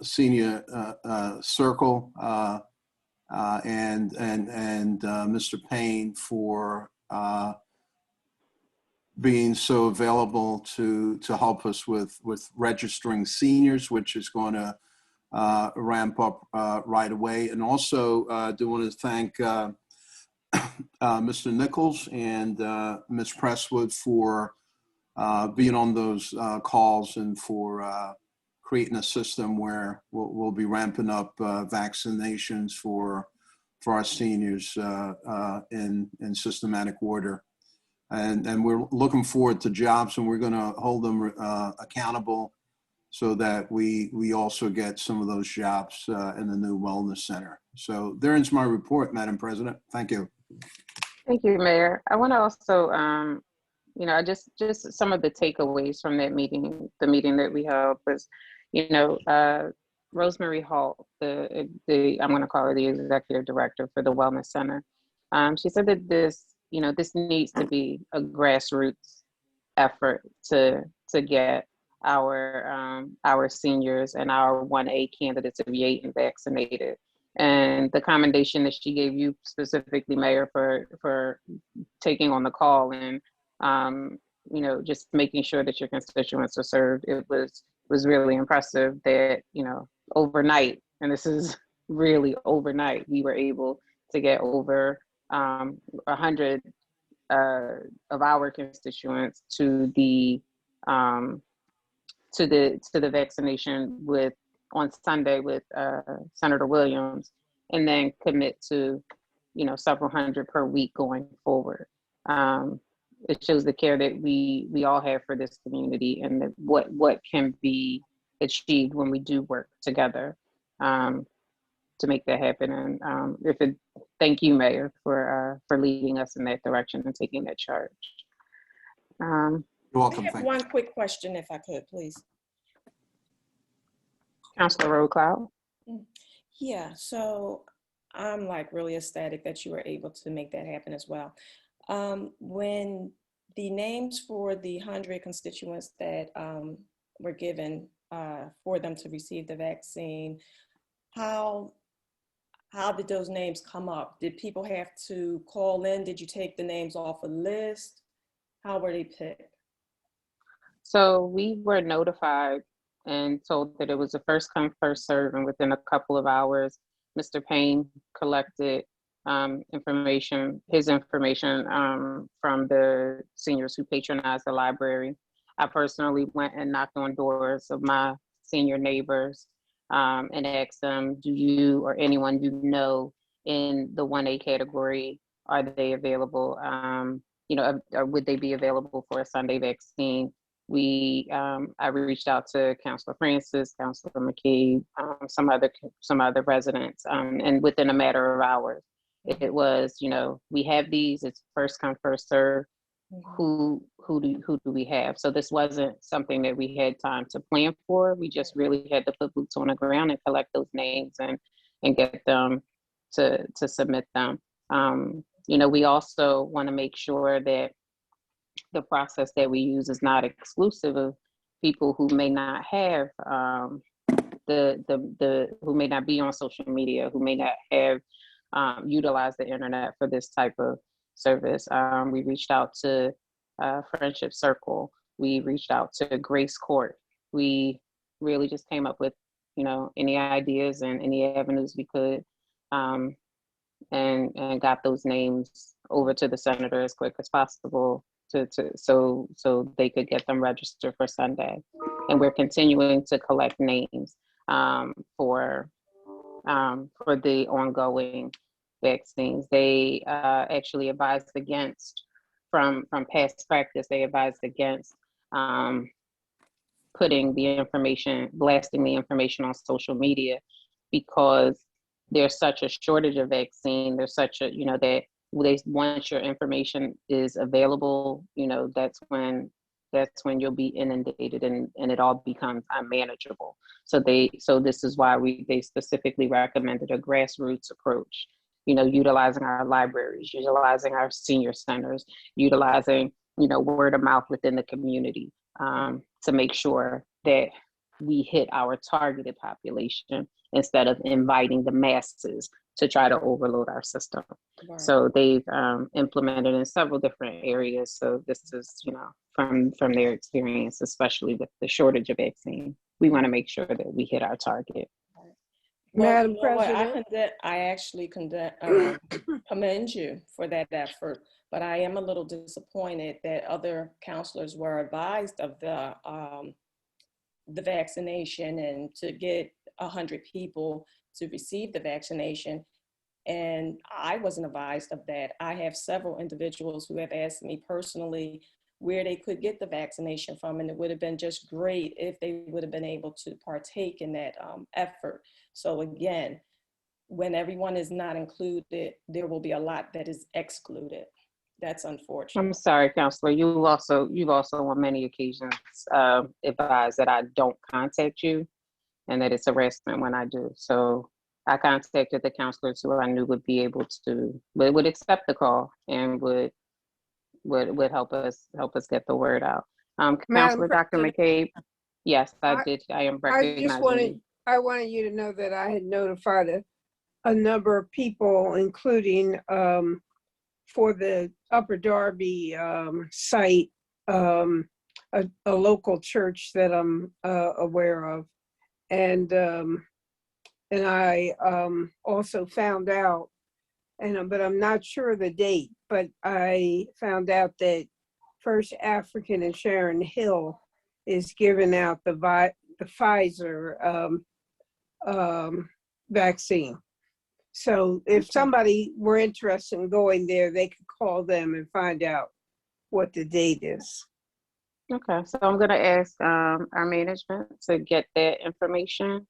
senior circle and Mr. Payne for being so available to help us with registering seniors, which is going to ramp up right away. And also do want to thank Mr. Nichols and Ms. Presswood for being on those calls and for creating a system where we'll be ramping up vaccinations for our seniors in systematic order. And we're looking forward to jobs, and we're going to hold them accountable so that we also get some of those jobs in the new wellness center. So there ends my report, Madam President. Thank you. Thank you, Mayor. I want to also, just some of the takeaways from that meeting, the meeting that we held was, Rosemary Hall, I'm going to call her the executive director for the Wellness Center. She said that this needs to be a grassroots effort to get our seniors and our 1A candidates of Yeadon vaccinated. And the commendation that she gave you specifically, Mayor, for taking on the call and just making sure that your constituents are served, it was really impressive that overnight, and this is really overnight, we were able to get over 100 of our constituents to the vaccination on Sunday with Senator Williams, and then commit to several hundred per week going forward. It shows the care that we all have for this community, and that what can be achieved when we do work together to make that happen. And thank you, Mayor, for leading us in that direction and taking that charge. You're welcome. I have one quick question, if I could, please. Councilor Roadcloud. Yeah, so I'm really ecstatic that you were able to make that happen as well. When the names for the 100 constituents that were given for them to receive the vaccine, how did those names come up? Did people have to call in? Did you take the names off a list? How were they picked? So we were notified and told that it was a first come, first serve, and within a couple of hours, Mr. Payne collected his information from the seniors who patronize the library. I personally went and knocked on doors of my senior neighbors and asked them, do you or anyone you know in the 1A category, are they available? Or would they be available for a Sunday vaccine? I reached out to Councilor Francis, Councilor McCabe, some other residents, and within a matter of hours, it was, we have these. It's first come, first serve. Who do we have? So this wasn't something that we had time to plan for. We just really had to put boots on the ground and collect those names and get them to submit them. We also want to make sure that the process that we use is not exclusive of people who may not have who may not be on social media, who may not have utilized the internet for this type of service. We reached out to Friendship Circle. We reached out to Grace Court. We really just came up with, any ideas and any avenues we could, and got those names over to the senator as quick as possible so they could get them registered for Sunday. And we're continuing to collect names for the ongoing vaccines. They actually advised against, from past practice, they advised against blasting the information on social media, because there's such a shortage of vaccine. There's such a, that once your information is available, that's when you'll be inundated and it all becomes unmanageable. So this is why they specifically recommended a grassroots approach, utilizing our libraries, utilizing our senior centers, utilizing, word of mouth within the community, to make sure that we hit our targeted population instead of inviting the masses to try to overload our system. Right. So they've implemented in several different areas. So this is, from their experience, especially with the shortage of vaccine, we want to make sure that we hit our target. Madam President, I actually commend you for that effort, but I am a little disappointed that other counselors were advised of the vaccination and to get 100 people to receive the vaccination. And I wasn't advised of that. I have several individuals who have asked me personally where they could get the vaccination from, and it would have been just great if they would have been able to partake in that effort. So again, when everyone is not included, there will be a lot that is excluded. That's unfortunate. I'm sorry, Counselor. You've also on many occasions advised that I don't contact you, and that it's harassment when I do. So I contacted the counselors who I knew would be able to, would accept the call and would help us get the word out. Counselor Dr. McCabe, yes, I am recognizing. I wanted you to know that I had notified a number of people, including for the Upper Darby site, a local church that I'm aware of. And I also found out, but I'm not sure the date, but I found out that First African and Sharon Hill is giving out the Pfizer vaccine. So if somebody were interested in going there, they could call them and find out what the date is. Okay, so I'm going to ask our management to get that information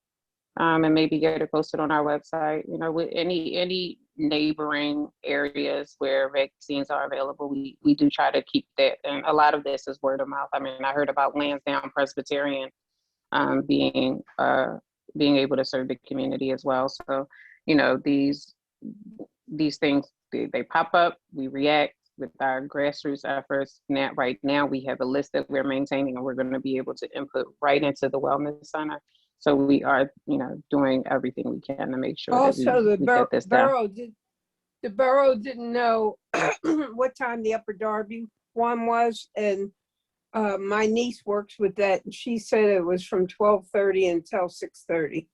and maybe get it posted on our website. With any neighboring areas where vaccines are available, we do try to keep that. And a lot of this is word of mouth. I mean, I heard about Lansdowne Presbyterian being able to serve the community as well. So, these things, they pop up, we react with our grassroots efforts. Right now, we have a list that we're maintaining, and we're going to be able to input right into the Wellness Center. So we are, doing everything we can to make sure also, that we get this done. The borough didn't know what time the Upper Darby one was, and my niece works with that, and she said it was from 12:30 until 6:30.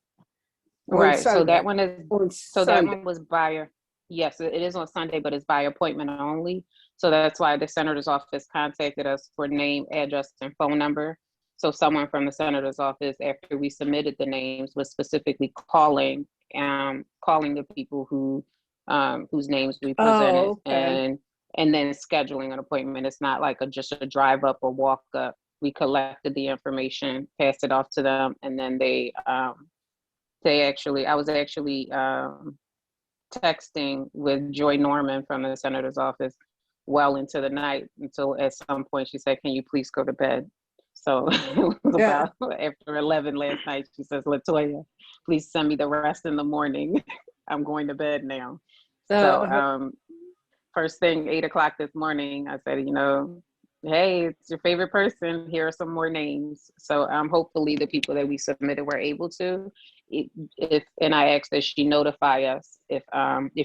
Right, so Sunday. that one is, On so that Sunday. one was by, yes, it is on Sunday, but it's by appointment only. So that's why the senator's office contacted us for name, address, and phone number. So someone from the senator's office, after we submitted the names, was specifically calling the people who, whose names we presented, Oh, okay. and then scheduling an appointment. It's not like just a drive up or walk up. We collected the information, passed it off to them, and then they actually, I was actually texting with Joy Norman from the senator's office well into the night, until at some point she said, "Can you please go to bed?" So it was Yeah. about after 11 last night. She says, "Latoya, please send me the rest in the morning. I'm going to bed now." So first thing, 8 o'clock this morning, I said, hey, it's your favorite person. Here are some more names. So hopefully the people that we submitted were able to. And I asked that she notify us if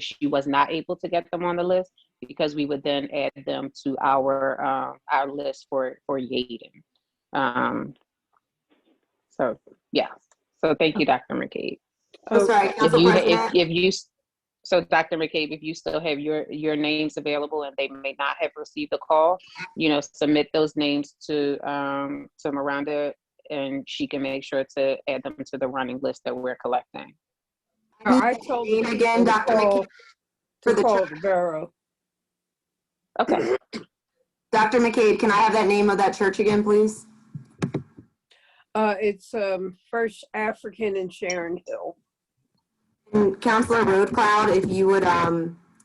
she was not able to get them on the list, because we would then add them to our list for Yeadon. So yeah. So thank you, Dr. McCabe. Oh, sorry, Council President. So Dr. McCabe, if you still have your names available and they may not have received a call, submit those names to Miranda, and she can make sure to add them to the running list that we're collecting. I told them again, Dr. McCabe, to call the borough. Okay. Dr. McCabe, can I have that name of that church again, please? It's First African in Sharon Hill. And Councilor Roadcloud, if you would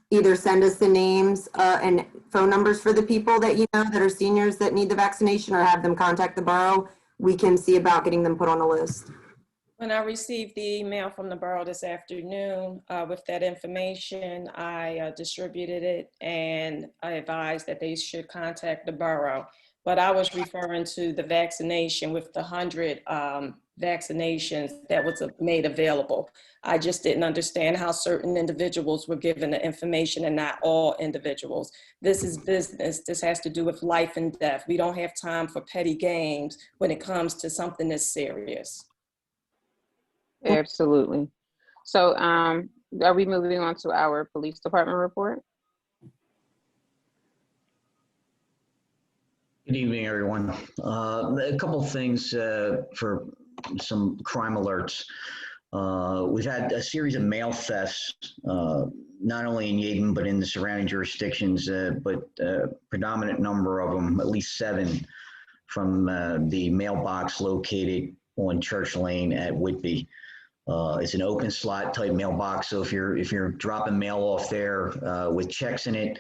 either send us the names and phone numbers for the people that you know that are seniors that need the vaccination, or have them contact the borough, we can see about getting them put on the list. When I received the email from the borough this afternoon with that information, I distributed it, and I advised that they should contact the borough. But I was referring to the vaccination with the 100 vaccinations that was made available. I just didn't understand how certain individuals were given the information and not all individuals. This is business. This has to do with life and death. We don't have time for petty games when it comes to something that's serious. Absolutely. So are we moving on to our police department report? Good evening, everyone. A couple of things for some crime alerts. We've had a series of mail thefts, not only in Yeadon, but in the surrounding jurisdictions, but a predominant number of them, at least 7, from the mailbox located on Church Lane at Whitby. It's an open slot type mailbox, so if you're dropping mail off there with checks in it,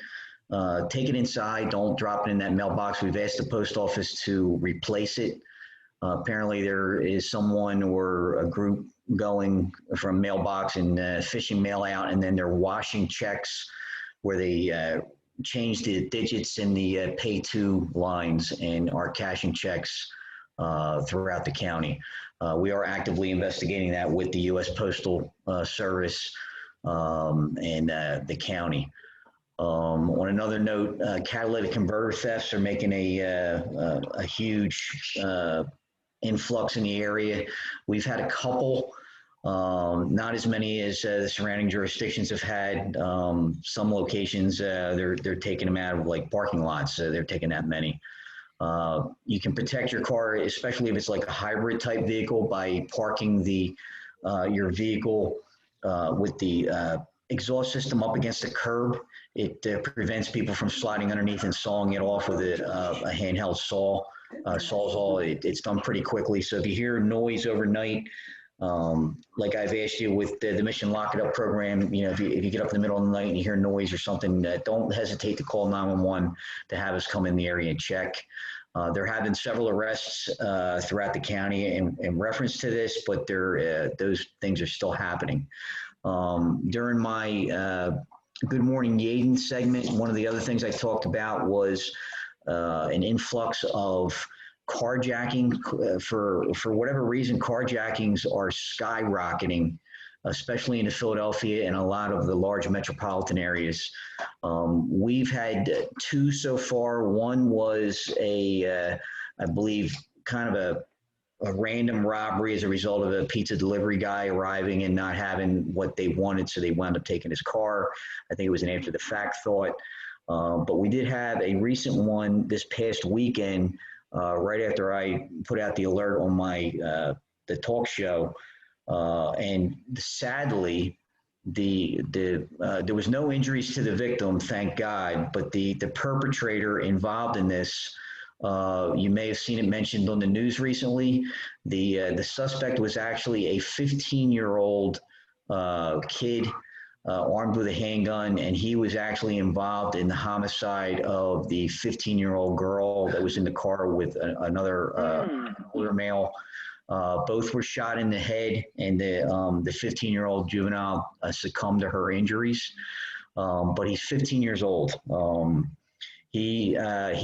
take it inside. Don't drop it in that mailbox. We've asked the post office to replace it. Apparently there is someone or a group going from mailbox and fishing mail out, and then they're washing checks where they change the digits in the pay to lines and are cashing checks throughout the county. We are actively investigating that with the U.S. Postal Service and the county. On another note, catalytic converter thefts are making a huge influx in the area. We've had a couple, not as many as the surrounding jurisdictions have had. Some locations, they're taking them out of like parking lots. They're taking that many. You can protect your car, especially if it's like a hybrid type vehicle, by parking your vehicle with the exhaust system up against the curb. It prevents people from sliding underneath and sawing it off with a handheld sawzall. It's done pretty quickly. So if you hear noise overnight, like I've asked you with the Mission Lock It Up program, if you get up in the middle of the night and you hear noise or something, don't hesitate to call 911 to have us come in the area and check. There have been several arrests throughout the county in reference to this, but those things are still happening. During my Good Morning Yeadon segment, one of the other things I talked about was an influx of carjacking. For whatever reason, carjackings are skyrocketing, especially in Philadelphia and a lot of the large metropolitan areas. We've had 2 so far. One was I believe, kind of a random robbery as a result of a pizza delivery guy arriving and not having what they wanted, so they wound up taking his car. I think it was an after the fact thought. But we did have a recent one this past weekend, right after I put out the alert on my the talk show, and sadly, there was no injuries to the victim, thank God, but the perpetrator involved in this, you may have seen it mentioned on the news recently. The suspect was actually a 15-year-old kid armed with a handgun, and he was actually involved in the homicide of the 15-year-old girl that was in the car with another older male. Both were shot in the head, and the 15-year-old juvenile succumbed to her injuries. But he's 15 years old. He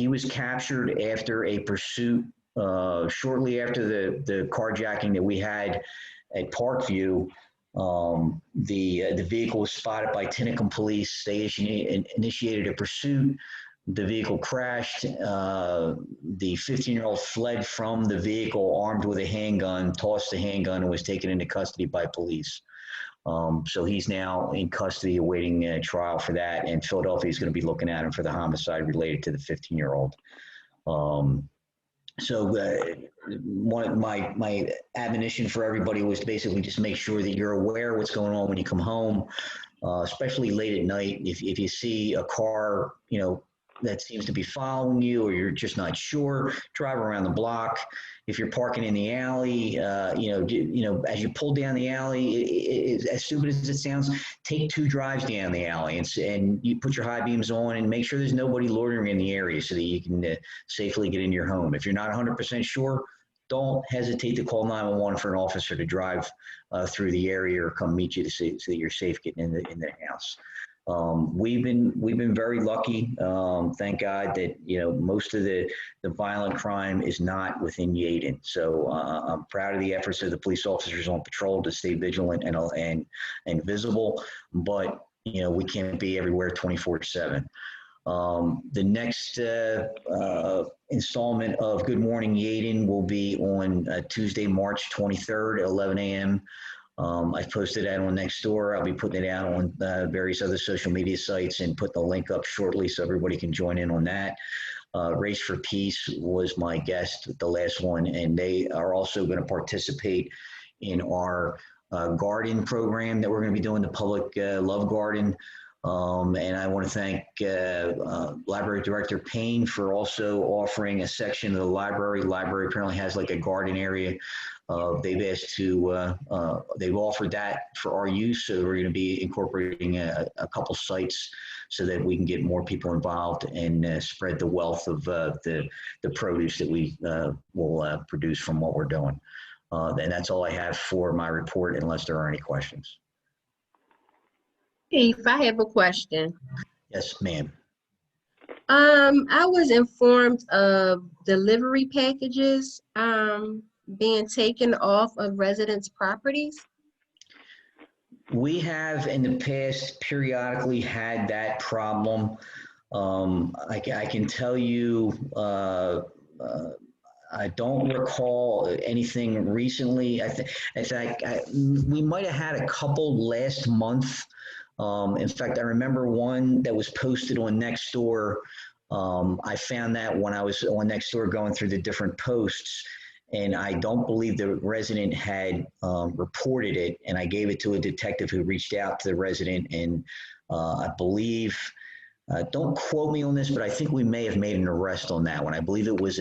was captured after a pursuit shortly after the carjacking that we had at Parkview. The vehicle was spotted by Tinicum police. They initiated a pursuit. The vehicle crashed. The 15-year-old fled from the vehicle armed with a handgun, tossed the handgun, and was taken into custody by police. So he's now in custody awaiting trial for that, and Philadelphia is going to be looking at him for the homicide related to the 15-year-old. My admonition for everybody was to basically just make sure that you're aware of what's going on when you come home, especially late at night. If you see a car, that seems to be following you, or you're just not sure, drive around the block. If you're parking in the alley, as you pull down the alley, as stupid as it sounds, take 2 drives down the alley and you put your high beams on and make sure there's nobody loitering in the area so that you can safely get into your home. If you're not 100% sure, don't hesitate to call 911 for an officer to drive through the area or come meet you to see so that you're safe getting in the house. We've been very lucky, thank God, that most of the violent crime is not within Yeadon. So I'm proud of the efforts of the police officers on patrol to stay vigilant and visible, but we can't be everywhere 24/7. The next installment of Good Morning Yeadon will be on Tuesday, March 23rd at 11 a.m. I've posted that on Nextdoor. I'll be putting it out on various other social media sites and put the link up shortly so everybody can join in on that. Race for Peace was my guest at the last one, and they are also going to participate in our garden program that we're going to be doing, the Public Love Garden. And I want to thank Library Director Payne for also offering a section of the library. The library apparently has like a garden area. They've offered that for our use, so we're going to be incorporating a couple sites so that we can get more people involved and spread the wealth of the produce that we will produce from what we're doing. And that's all I have for my report, unless there are any questions. Chief, I have a question. Yes, ma'am. I was informed of delivery packages being taken off of residents' properties. We have in the past periodically had that problem. I can tell you, I don't recall anything recently. In fact, we might have had a couple last month. In fact, I remember one that was posted on Nextdoor. I found that when I was on Nextdoor going through the different posts, and I don't believe the resident had reported it, and I gave it to a detective who reached out to the resident, and I believe, don't quote me on this, but I think we may have made an arrest on that one. I believe it was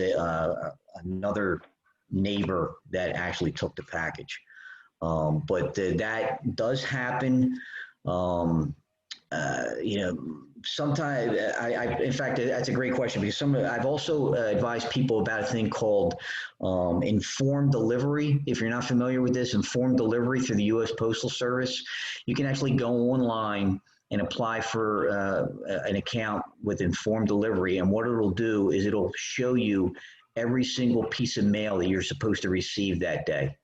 another neighbor that actually took the package. But that does happen. Sometimes in fact, that's a great question, because I've also advised people about a thing called informed delivery. If you're not familiar with this, informed delivery through the U.S. Postal Service, you can actually go online and apply for an account with informed delivery. And what it'll do is it'll show you every single piece of mail that you're supposed to receive that day.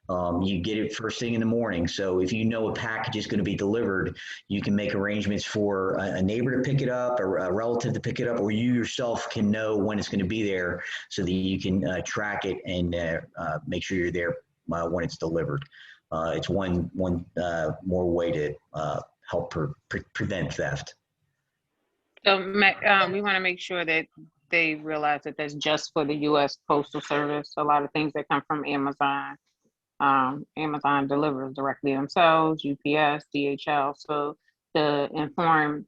You get it first thing in the morning. So if you know a package is going to be delivered, you can make arrangements for a neighbor to pick it up, or a relative to pick it up, or you yourself can know when it's going to be there so that you can track it and make sure you're there when it's delivered. It's one more way to help prevent theft. So we want to make sure that they realize that that's just for the U.S. Postal Service. A lot of things that come from Amazon, Amazon delivers directly themselves, UPS, DHL. So the informed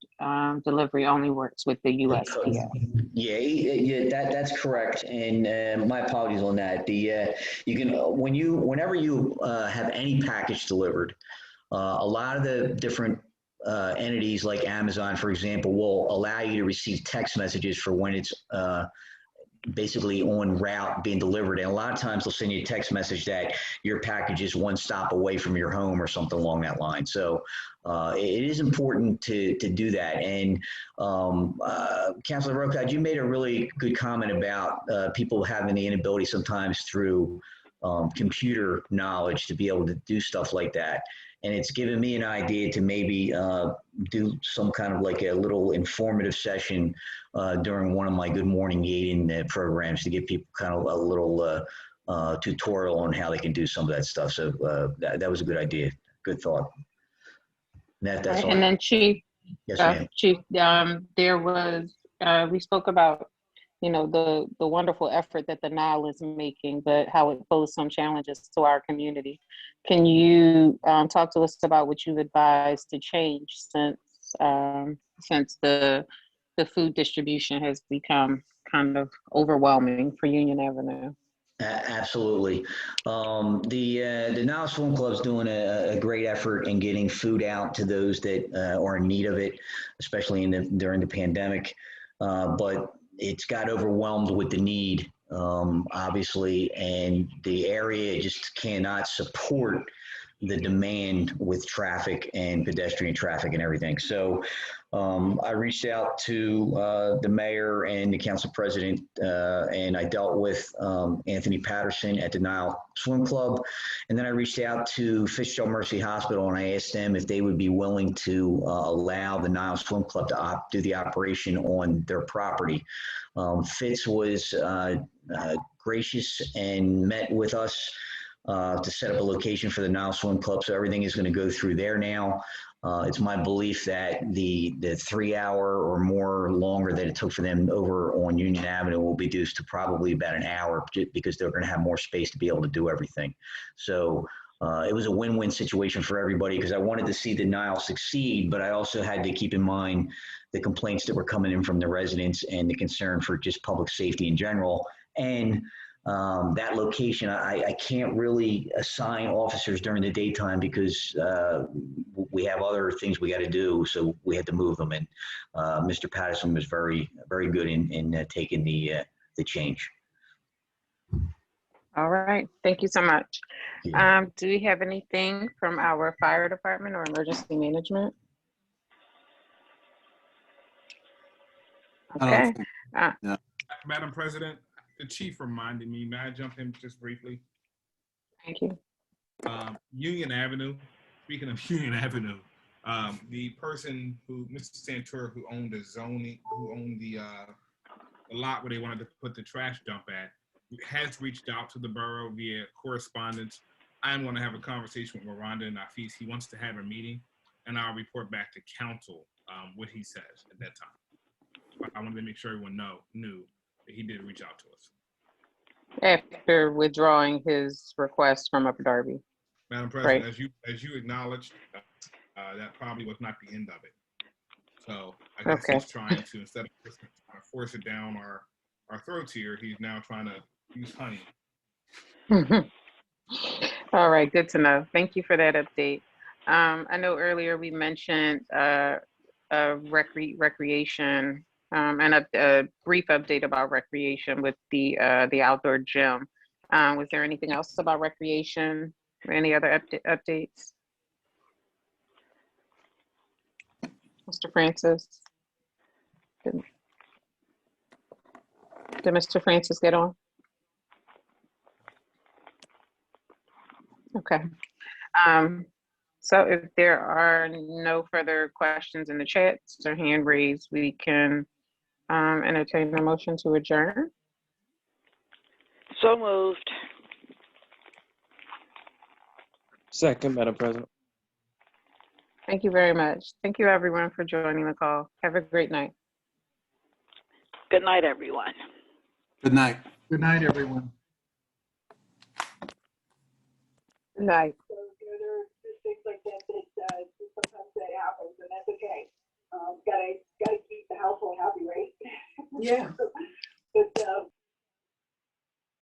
delivery only works with the USPS. Yeah, that's correct. And my apologies on that. You can whenever you have any package delivered, a lot of the different entities like Amazon, for example, will allow you to receive text messages for when it's basically en route being delivered. And a lot of times they'll send you a text message that your package is one stop away from your home or something along that line. So it is important to do that. And Councilor Rocad, you made a really good comment about people having the inability sometimes through computer knowledge to be able to do stuff like that. And it's given me an idea to maybe do some kind of like a little informative session during one of my Good Morning Yeadon programs to give people kind of a little tutorial on how they can do some of that stuff. So that was a good idea. Good thought. That's right. all. And then Chief, yes, ma'am. Chief, there was, we spoke about, the wonderful effort that the Nile is making, but how it posed some challenges to our community. Can you talk to us about what you've advised to change since the food distribution has become kind of overwhelming for Union Avenue? Absolutely. The Nile Swim Club's doing a great effort in getting food out to those that are in need of it, especially during the pandemic. But it's got overwhelmed with the need, obviously, and the area just cannot support the demand with traffic and pedestrian traffic and everything. So I reached out to the mayor and the council president, and I dealt with Anthony Patterson at the Nile Swim Club. And then I reached out to Fitzgerald Mercy Hospital, and I asked them if they would be willing to allow the Nile Swim Club to do the operation on their property. Fitz was gracious and met with us to set up a location for the Nile Swim Club. So everything is going to go through there now. It's my belief that the 3 hour or more longer that it took for them over on Union Avenue will be reduced to probably about an hour, because they're going to have more space to be able to do everything. So it was a win-win situation for everybody, because I wanted to see the Nile succeed, but I also had to keep in mind the complaints that were coming in from the residents and the concern for just public safety in general. And that location, I can't really assign officers during the daytime because we have other things we got to do. So we had to move them. And Mr. Patterson was very, very good in taking the change. All right, thank you so much. Do we have anything from our fire department or emergency management? Okay. Yeah. Madam President, the chief reminded me, may I jump in just briefly? Thank you. Union Avenue, speaking of Union Avenue, the person who, Mr. Santura, who owned the lot where they wanted to put the trash dump at, has reached out to the borough via correspondence. I'm going to have a conversation with Miranda and Nafis. He wants to have a meeting, and I'll report back to council what he says at that time. But I wanted to make sure everyone knew that he did reach out to us. After withdrawing his request from Upper Darby. Madam President, as you acknowledged, that probably was not the end of it. So I guess he's trying to, instead of force it down our throats here, he's now trying to use honey. All right, good to know. Thank you for that update. I know earlier we mentioned recreation and a brief update about recreation with the outdoor gym. Was there anything else about recreation or any other updates? Mr. Francis? Did Mr. Francis get on? Okay. So if there are no further questions in the chats or hand raised, we can entertain a motion to adjourn. So moved. Second, Madam President. Thank you very much. Thank you everyone for joining the call. Have a great night. Good night, everyone. Good night. Good night, everyone. Good night. Things like that sometimes that happens, and that's okay. Gotta keep the household happy, right? Yeah.